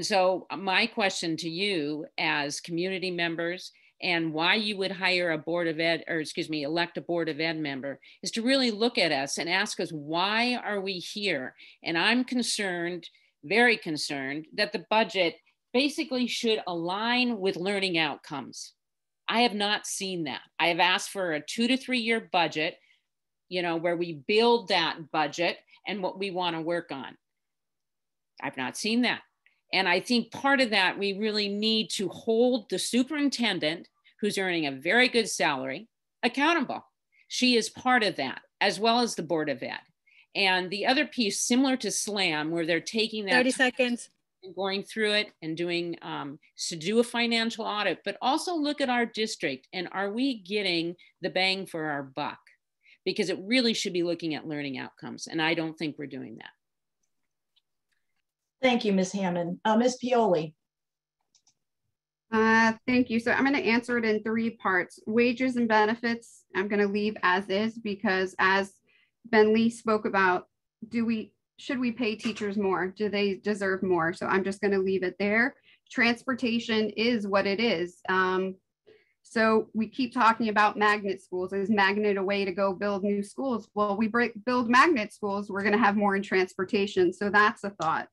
so my question to you as community members, and why you would hire a Board of Ed, or excuse me, elect a Board of Ed member, is to really look at us and ask us, why are we here? And I'm concerned, very concerned, that the budget basically should align with learning outcomes. I have not seen that. I have asked for a 2 to 3 year budget, you know, where we build that budget and what we want to work on. I've not seen that. And I think part of that, we really need to hold the superintendent, who's earning a very good salary, accountable. She is part of that, as well as the Board of Ed. And the other piece, similar to SLAM, where they're taking that 30 seconds and going through it and doing, to do a financial audit, but also look at our district and are we getting the bang for our buck? Because it really should be looking at learning outcomes. And I don't think we're doing that. Thank you, Ms. Hammond. Ms. Pioli. Thank you. So I'm going to answer it in 3 parts. Wages and benefits, I'm going to leave as is, because as Ben Lee spoke about, should we pay teachers more? Do they deserve more? So I'm just going to leave it there. Transportation is what it is. So we keep talking about magnet schools. Is magnet a way to go build new schools? Well, we build magnet schools, we're going to have more in transportation. So that's a thought.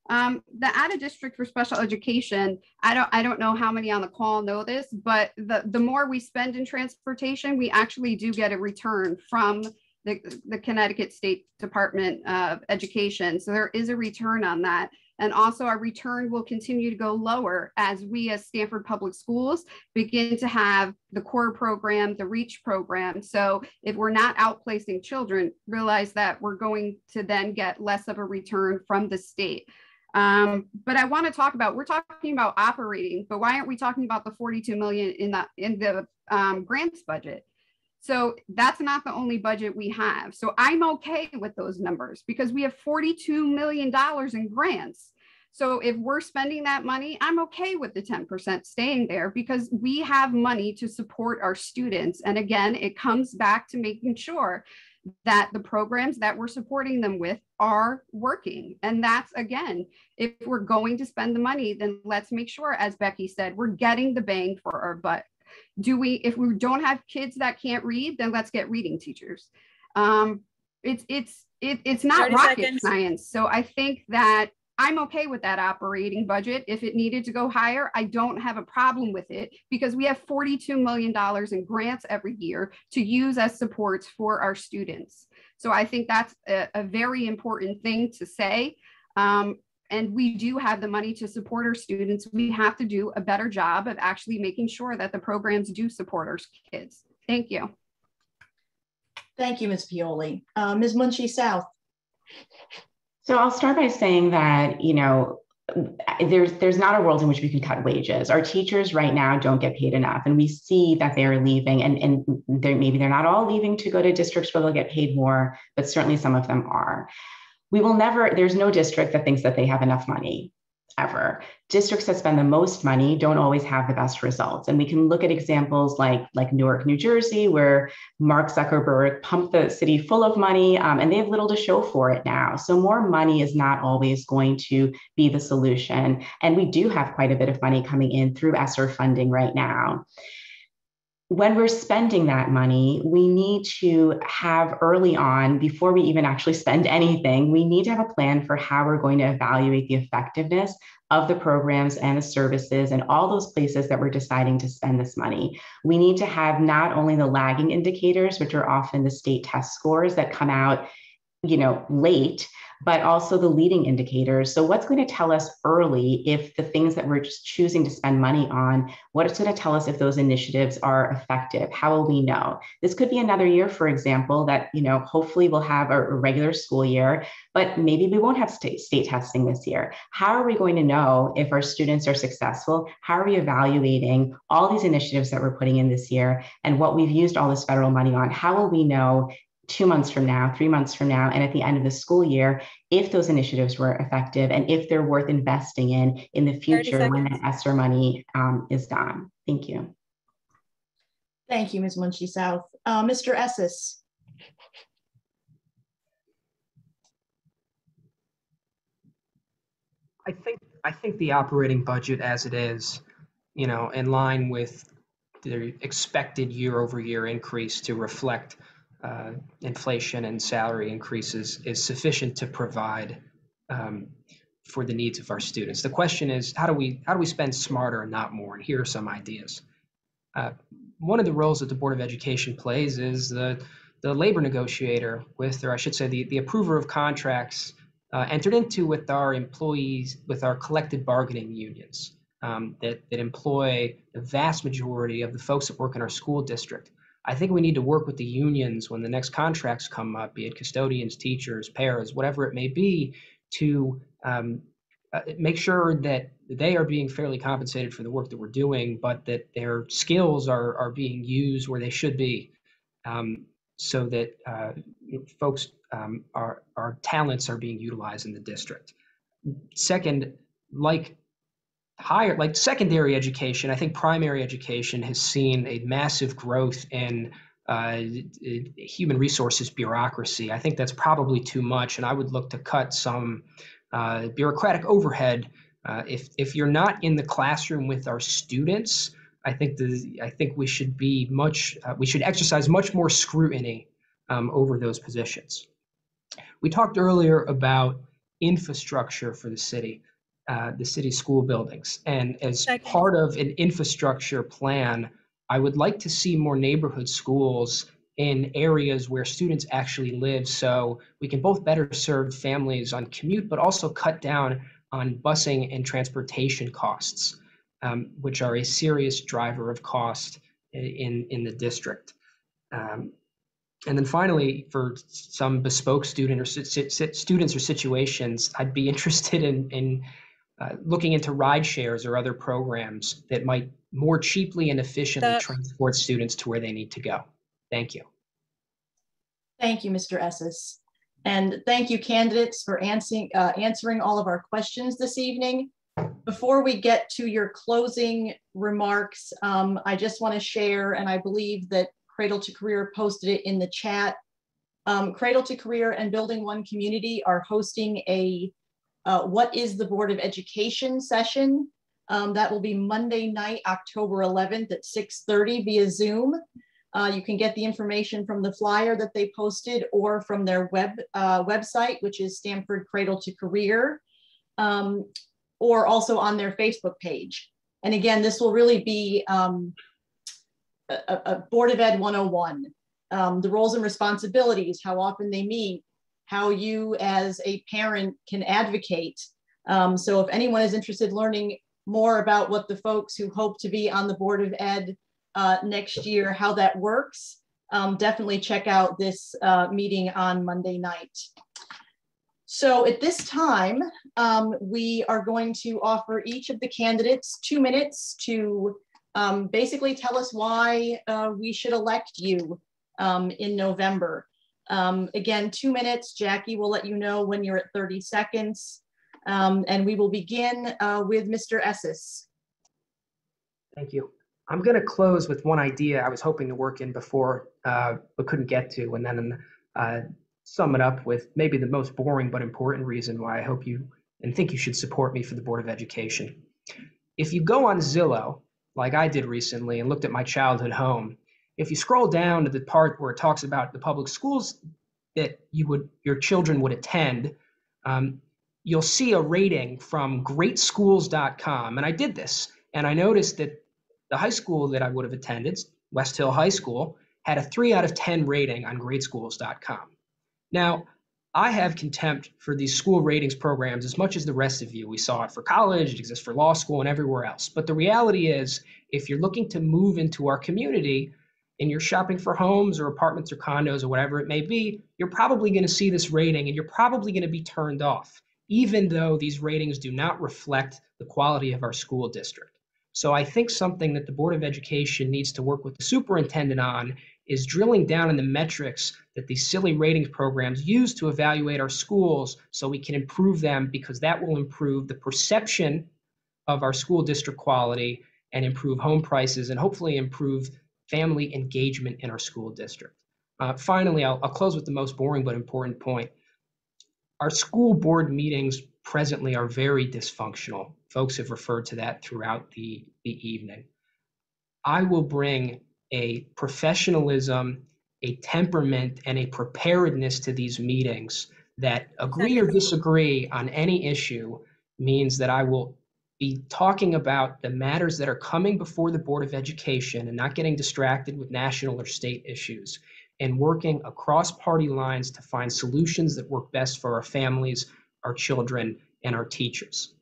The out of district for special education, I don't know how many on the call know this, but the more we spend in transportation, we actually do get a return from the Connecticut State Department of Education. So there is a return on that. And also our return will continue to go lower as we as Stanford Public Schools begin to have the core program, the REACH program. So if we're not outplacing children, realize that we're going to then get less of a return from the state. But I want to talk about, we're talking about operating, but why aren't we talking about the 42 million in the grants budget? So that's not the only budget we have. So I'm okay with those numbers because we have $42 million in grants. So if we're spending that money, I'm okay with the 10% staying there because we have money to support our students. And again, it comes back to making sure that the programs that we're supporting them with are working. And that's, again, if we're going to spend the money, then let's make sure, as Becky said, we're getting the bang for our buck. If we don't have kids that can't read, then let's get reading teachers. It's not rocket science. So I think that I'm okay with that operating budget. If it needed to go higher, I don't have a problem with it because we have $42 million in grants every year to use as supports for our students. So I think that's a very important thing to say. And we do have the money to support our students. We have to do a better job of actually making sure that the programs do support our kids. Thank you. Thank you, Ms. Pioli. Ms. Munchie South. So I'll start by saying that, there's not a world in which we can cut wages. Our teachers right now don't get paid enough, and we see that they are leaving, and maybe they're not all leaving to go to districts where they'll get paid more, but certainly some of them are. There's no district that thinks that they have enough money, ever. Districts that spend the most money don't always have the best results. And we can look at examples like Newark, New Jersey, where Mark Zuckerberg pumped the city full of money, and they have little to show for it now. So more money is not always going to be the solution. And we do have quite a bit of money coming in through ESSER funding right now. When we're spending that money, we need to have early on, before we even actually spend anything, we need to have a plan for how we're going to evaluate the effectiveness of the programs and the services and all those places that we're deciding to spend this money. We need to have not only the lagging indicators, which are often the state test scores that come out late, but also the leading indicators. So what's going to tell us early if the things that we're just choosing to spend money on, what's going to tell us if those initiatives are effective? How will we know? This could be another year, for example, that, hopefully we'll have a regular school year, but maybe we won't have state testing this year. How are we going to know if our students are successful? How are we evaluating all these initiatives that we're putting in this year and what we've used all this federal money on? How will we know 2 months from now, 3 months from now, and at the end of the school year, if those initiatives were effective and if they're worth investing in the future when that ESSER money is gone? Thank you. Thank you, Ms. Munchie South. Mr. Esses. I think the operating budget as it is, in line with the expected year-over-year increase to reflect inflation and salary increases is sufficient to provide for the needs of our students. The question is, how do we spend smarter and not more? And here are some ideas. One of the roles that the Board of Education plays is the labor negotiator with, or I should say, the approver of contracts entered into with our employees, with our collective bargaining unions that employ the vast majority of the folks that work in our school district. I think we need to work with the unions when the next contracts come up, be it custodians, teachers, paras, whatever it may be, to make sure that they are being fairly compensated for the work that we're doing, but that their skills are being used where they should be, so that folks, our talents are being utilized in the district. Second, like secondary education, I think primary education has seen a massive growth in human resources bureaucracy. I think that's probably too much, and I would look to cut some bureaucratic overhead. If you're not in the classroom with our students, I think we should be we should exercise much more scrutiny over those positions. We talked earlier about infrastructure for the city school buildings, and as part of an infrastructure plan, I would like to see more neighborhood schools in areas where students actually live, so we can both better serve families on commute, but also cut down on busing and transportation costs, which are a serious driver of cost in the district. And then finally, for some bespoke students or situations, I'd be interested in looking into ride shares or other programs that might more cheaply and efficiently transport students to where they need to go. Thank you. Thank you, Mr. Esses. And thank you, candidates, for answering all of our questions this evening. Before we get to your closing remarks, I just want to share, and I believe that Cradle to Career posted it in the chat. Cradle to Career and Building One Community are hosting a What is the Board of Education session. That will be Monday night, October 11th at 6:30 via Zoom. You can get the information from the flyer that they posted or from their website, which is Stanford Cradle to Career, or also on their Facebook page. And again, this will really be a Board of Ed 101, the roles and responsibilities, how often they meet, how you as a parent can advocate. So if anyone is interested in learning more about what the folks who hope to be on the Board of Ed next year, how that works, definitely check out this meeting on Monday night. So at this time, we are going to offer each of the candidates 2 minutes to basically tell us why we should elect you in November. Again, 2 minutes. Jackie will let you know when you're at 30 seconds. And we will begin with Mr. Esses. Thank you. I'm going to close with one idea I was hoping to work in before, but couldn't get to, and then sum it up with maybe the most boring but important reason why I hope you and think you should support me for the Board of Education. If you go on Zillow, like I did recently, and looked at my childhood home, if you scroll down to the part where it talks about the public schools that your children would attend, you'll see a rating from greatschools.com. And I did this, and I noticed that the high school that I would have attended, West Hill High School, had a 3 out of 10 rating on greatschools.com. Now, I have contempt for these school ratings programs as much as the rest of you. We saw it for college, it exists for law school, and everywhere else. But the reality is, if you're looking to move into our community and you're shopping for homes or apartments or condos or whatever it may be, you're probably going to see this rating and you're probably going to be turned off, even though these ratings do not reflect the quality of our school district. So I think something that the Board of Education needs to work with the superintendent on is drilling down in the metrics that these silly ratings programs use to evaluate our schools so we can improve them, because that will improve the perception of our school district quality and improve home prices and hopefully improve family engagement in our school district. Finally, I'll close with the most boring but important point. Our school board meetings presently are very dysfunctional. Folks have referred to that throughout the evening. I will bring a professionalism, a temperament, and a preparedness to these meetings that agree or disagree on any issue means that I will be talking about the matters that are coming before the Board of Education and not getting distracted with national or state issues, and working across party lines to find solutions that work best for our families, our children, and our teachers.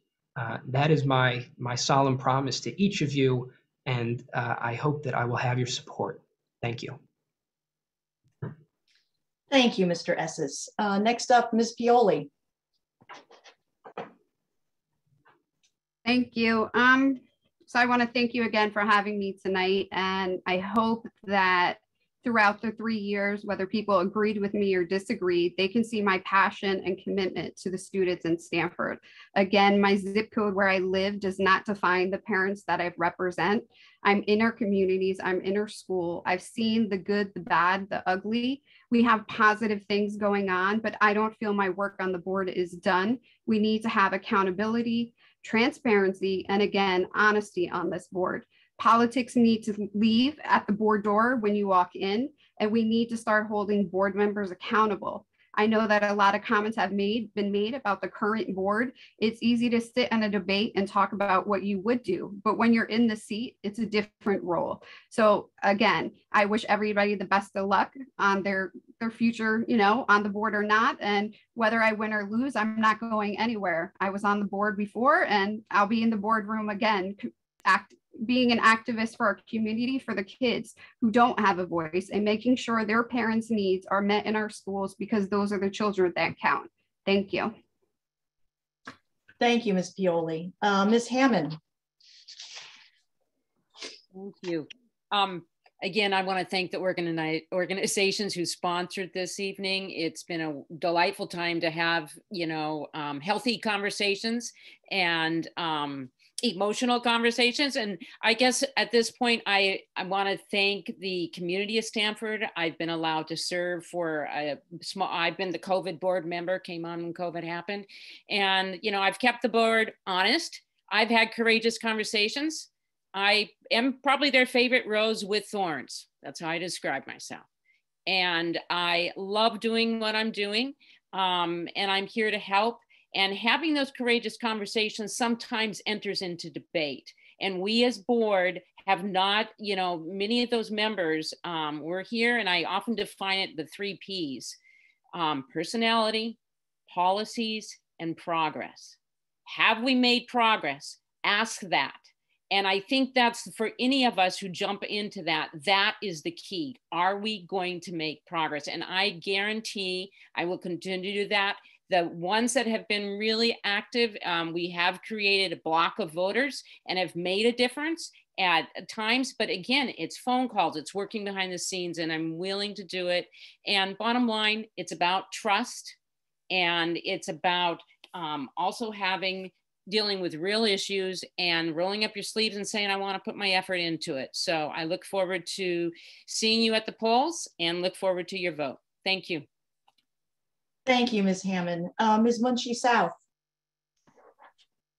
That is my solemn promise to each of you, and I hope that I will have your support. Thank you. Thank you, Mr. Esses. Next up, Ms. Pioli. Thank you. So I want to thank you again for having me tonight. And I hope that throughout the 3 years, whether people agreed with me or disagreed, they can see my passion and commitment to the students in Stanford. Again, my zip code where I live does not define the parents that I represent. I'm in our communities, I'm in our school. I've seen the good, the bad, the ugly. We have positive things going on, but I don't feel my work on the board is done. We need to have accountability, transparency, and again, honesty on this board. Politics need to leave at the board door when you walk in, and we need to start holding board members accountable. I know that a lot of comments have been made about the current board. It's easy to sit in a debate and talk about what you would do, but when you're in the seat, it's a different role. So again, I wish everybody the best of luck on their future, you know, on the board or not. And whether I win or lose, I'm not going anywhere. I was on the board before, and I'll be in the boardroom again, being an activist for our community, for the kids who don't have a voice, and making sure their parents' needs are met in our schools, because those are the children that count. Thank you. Thank you, Ms. Pioli. Ms. Hammond. Thank you. Again, I want to thank the organizations who sponsored this evening. It's been a delightful time to have, you know, healthy conversations and emotional conversations. And I guess at this point, I want to thank the community of Stanford. I've been allowed to serve for I've been the COVID board member, came on when COVID happened. And, you know, I've kept the board honest. I've had courageous conversations. I am probably their favorite rose with thorns. That's how I describe myself. And I love doing what I'm doing. And I'm here to help. And having those courageous conversations sometimes enters into debate. And we as board have not, you know, many of those members were here, and I often define it the 3 Ps, personality, policies, and progress. Have we made progress? Ask that. And I think that's for any of us who jump into that, that is the key. Are we going to make progress? And I guarantee I will continue to do that. The ones that have been really active, we have created a block of voters and have made a difference at times. But again, it's phone calls, it's working behind the scenes, and I'm willing to do it. And bottom line, it's about trust, and it's about also dealing with real issues and rolling up your sleeves and saying, I want to put my effort into it. So I look forward to seeing you at the polls and look forward to your vote. Thank you. Thank you, Ms. Hammond. Ms. Munchie South.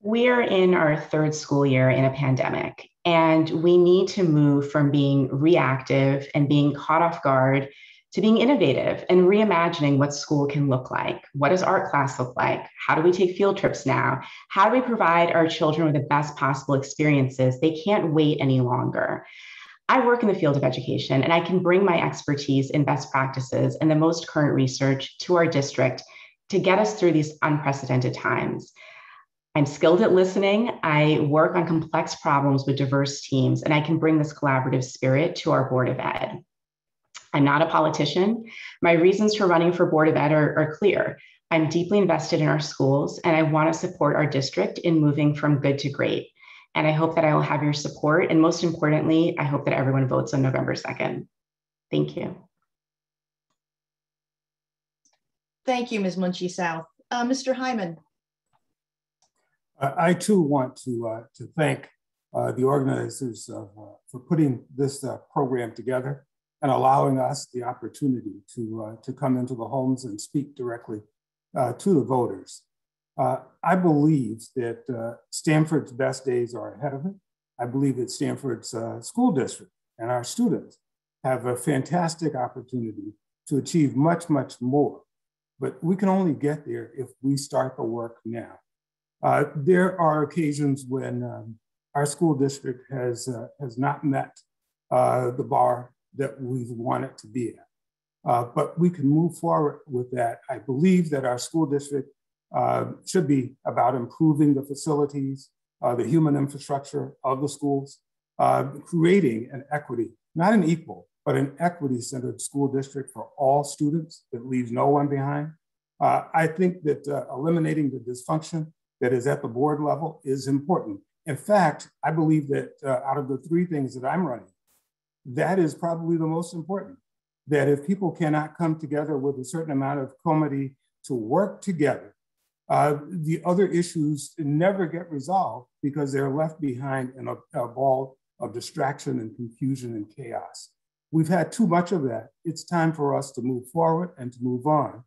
We're in our 3rd school year in a pandemic, and we need to move from being reactive and being caught off guard to being innovative and reimagining what school can look like. What does art class look like? How do we take field trips now? How do we provide our children with the best possible experiences? They can't wait any longer. I work in the field of education, and I can bring my expertise in best practices and the most current research to our district to get us through these unprecedented times. I'm skilled at listening. I work on complex problems with diverse teams, and I can bring this collaborative spirit to our Board of Ed. I'm not a politician. My reasons for running for Board of Ed are clear. I'm deeply invested in our schools, and I want to support our district in moving from good to great. And I hope that I will have your support. And most importantly, I hope that everyone votes on November 2nd. Thank you. Thank you, Ms. Munchie South. Mr. Hyman. I too want to thank the organizers for putting this program together and allowing us the opportunity to come into the homes and speak directly to the voters. I believe that Stanford's best days are ahead of it. I believe that Stanford's school district and our students have a fantastic opportunity to achieve much, much more. But we can only get there if we start the work now. There are occasions when our school district has not met the bar that we want it to be at. But we can move forward with that. I believe that our school district should be about improving the facilities, the human infrastructure of the schools, creating an equity, not an equal, but an equity-centered school district for all students that leaves no one behind. I think that eliminating the dysfunction that is at the board level is important. In fact, I believe that out of the three things that I'm running, that is probably the most important. That if people cannot come together with a certain amount of comity to work together, the other issues never get resolved because they're left behind in a ball of distraction and confusion and chaos. We've had too much of that. It's time for us to move forward and to move on.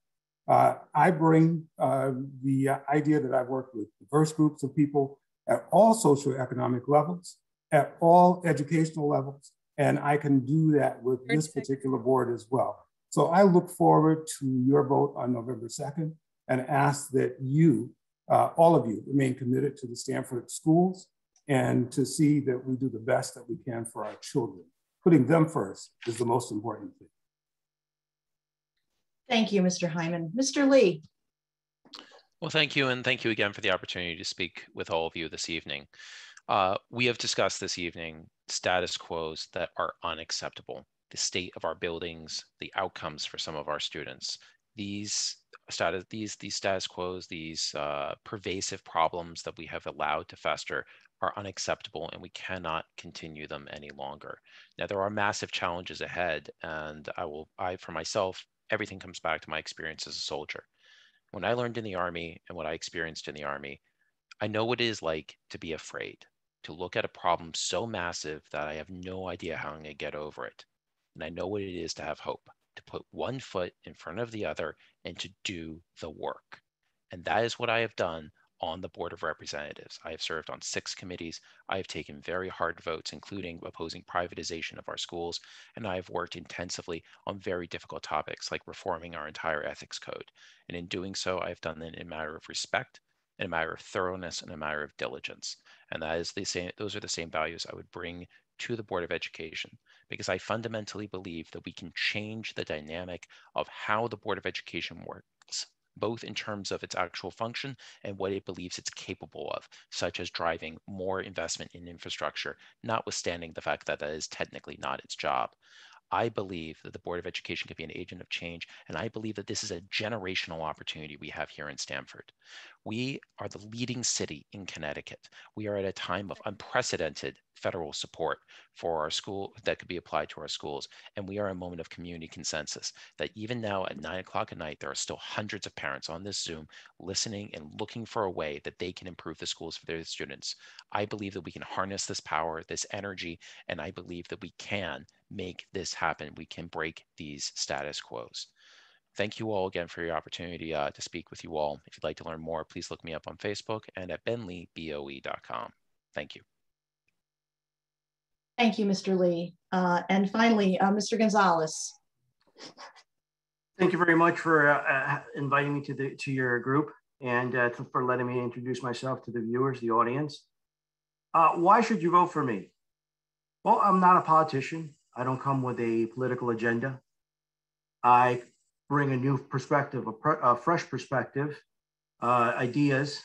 I bring the idea that I've worked with diverse groups of people at all socioeconomic levels, at all educational levels, and I can do that with this particular board as well. So I look forward to your vote on November 2nd and ask that you, all of you, remain committed to the Stanford schools and to see that we do the best that we can for our children. Putting them first is the most important thing. Thank you, Mr. Hyman. Mr. Lee. Well, thank you, and thank you again for the opportunity to speak with all of you this evening. We have discussed this evening status quos that are unacceptable, the state of our buildings, the outcomes for some of our students. These status quos, these pervasive problems that we have allowed to fester are unacceptable, and we cannot continue them any longer. Now, there are massive challenges ahead, and I for myself, everything comes back to my experience as a soldier. When I learned in the Army and what I experienced in the Army, I know what it is like to be afraid, to look at a problem so massive that I have no idea how I'm going to get over it. And I know what it is to have hope, to put one foot in front of the other and to do the work. And that is what I have done on the Board of Representatives. I have served on 6 committees. I have taken very hard votes, including opposing privatization of our schools. And I have worked intensively on very difficult topics like reforming our entire ethics code. And in doing so, I have done it in a matter of respect, in a matter of thoroughness, and a matter of diligence. And that is the same, those are the same values I would bring to the Board of Education, because I fundamentally believe that we can change the dynamic of how the Board of Education works, both in terms of its actual function and what it believes it's capable of, such as driving more investment in infrastructure, notwithstanding the fact that that is technically not its job. I believe that the Board of Education can be an agent of change, and I believe that this is a generational opportunity we have here in Stanford. We are the leading city in Connecticut. We are at a time of unprecedented federal support for our school that could be applied to our schools, and we are in a moment of community consensus that even now at 9 o'clock at night, there are still hundreds of parents on this Zoom listening and looking for a way that they can improve the schools for their students. I believe that we can harness this power, this energy, and I believe that we can make this happen. We can break these status quos. Thank you all again for your opportunity to speak with you all. If you'd like to learn more, please look me up on Facebook and at benleeboe.com. Thank you. Thank you, Mr. Lee. And finally, Mr. Gonzalez. Thank you very much for inviting me to your group and for letting me introduce myself to the viewers, the audience. Why should you vote for me? Well, I'm not a politician. I don't come with a political agenda. I bring a new perspective, a fresh perspective, ideas.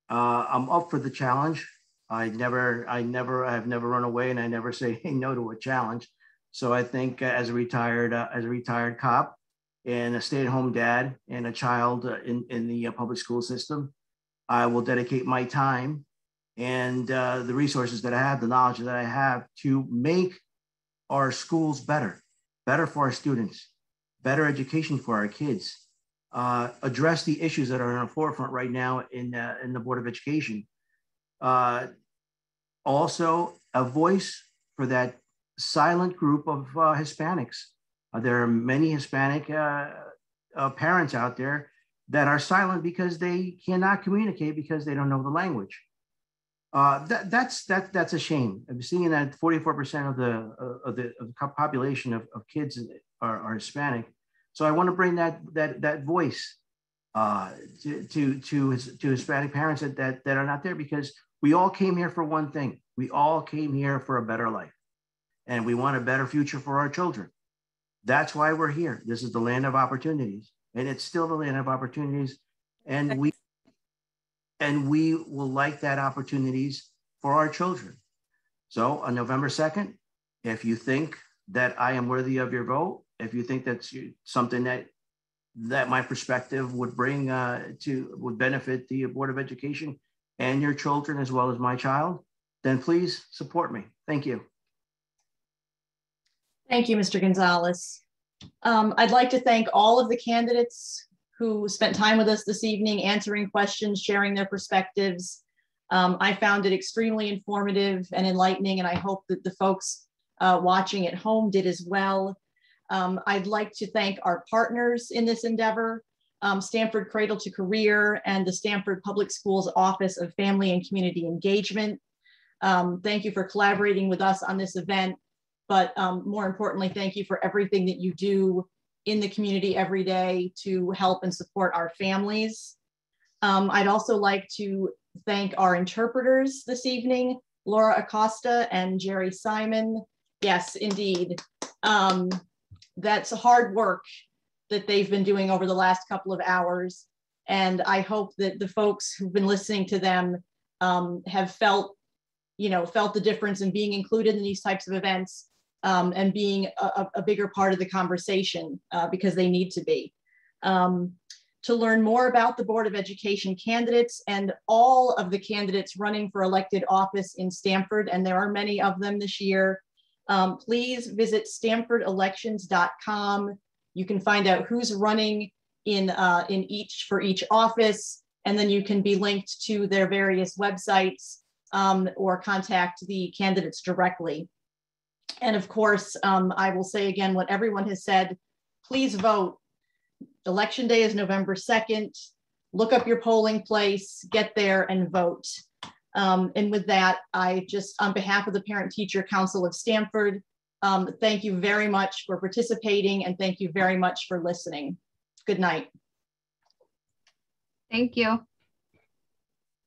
I'm up for the challenge. I have never run away, and I never say no to a challenge. So I think as a retired cop and a stay-at-home dad and a child in the public school system, I will dedicate my time and the resources that I have, the knowledge that I have, to make our schools better for our students, better education for our kids, address the issues that are in the forefront right now in the Board of Education. Also, a voice for that silent group of Hispanics. There are many Hispanic parents out there that are silent because they cannot communicate because they don't know the language. That's a shame. I'm seeing that 44% of the population of kids are Hispanic. So I want to bring that voice to Hispanic parents that are not there, because we all came here for one thing. We all came here for a better life, and we want a better future for our children. That's why we're here. This is the land of opportunities, and it's still the land of opportunities. And we and we will like that opportunities for our children. So on November 2nd, if you think that I am worthy of your vote, if you think that's something that my perspective would bring would benefit the Board of Education and your children as well as my child, then please support me. Thank you. Thank you, Mr. Gonzalez. I'd like to thank all of the candidates who spent time with us this evening, answering questions, sharing their perspectives. I found it extremely informative and enlightening, and I hope that the folks watching at home did as well. I'd like to thank our partners in this endeavor, Stanford Cradle to Career and the Stanford Public Schools Office of Family and Community Engagement. Thank you for collaborating with us on this event, but more importantly, thank you for everything that you do in the community every day to help and support our families. I'd also like to thank our interpreters this evening, Laura Acosta and Jerry Simon. Yes, indeed. That's hard work that they've been doing over the last couple of hours. And I hope that the folks who've been listening to them have felt the difference in being included in these types of events and being a bigger part of the conversation because they need to be. To learn more about the Board of Education candidates and all of the candidates running for elected office in Stanford, and there are many of them this year, please visit stanfordelections.com. You can find out who's running for each office, and then you can be linked to their various websites or contact the candidates directly. And of course, I will say again what everyone has said, please vote. Election day is November 2nd. Look up your polling place, get there and vote. And with that, I just, on behalf of the Parent Teacher Council of Stanford, thank you very much for participating and thank you very much for listening. Good night. Thank you.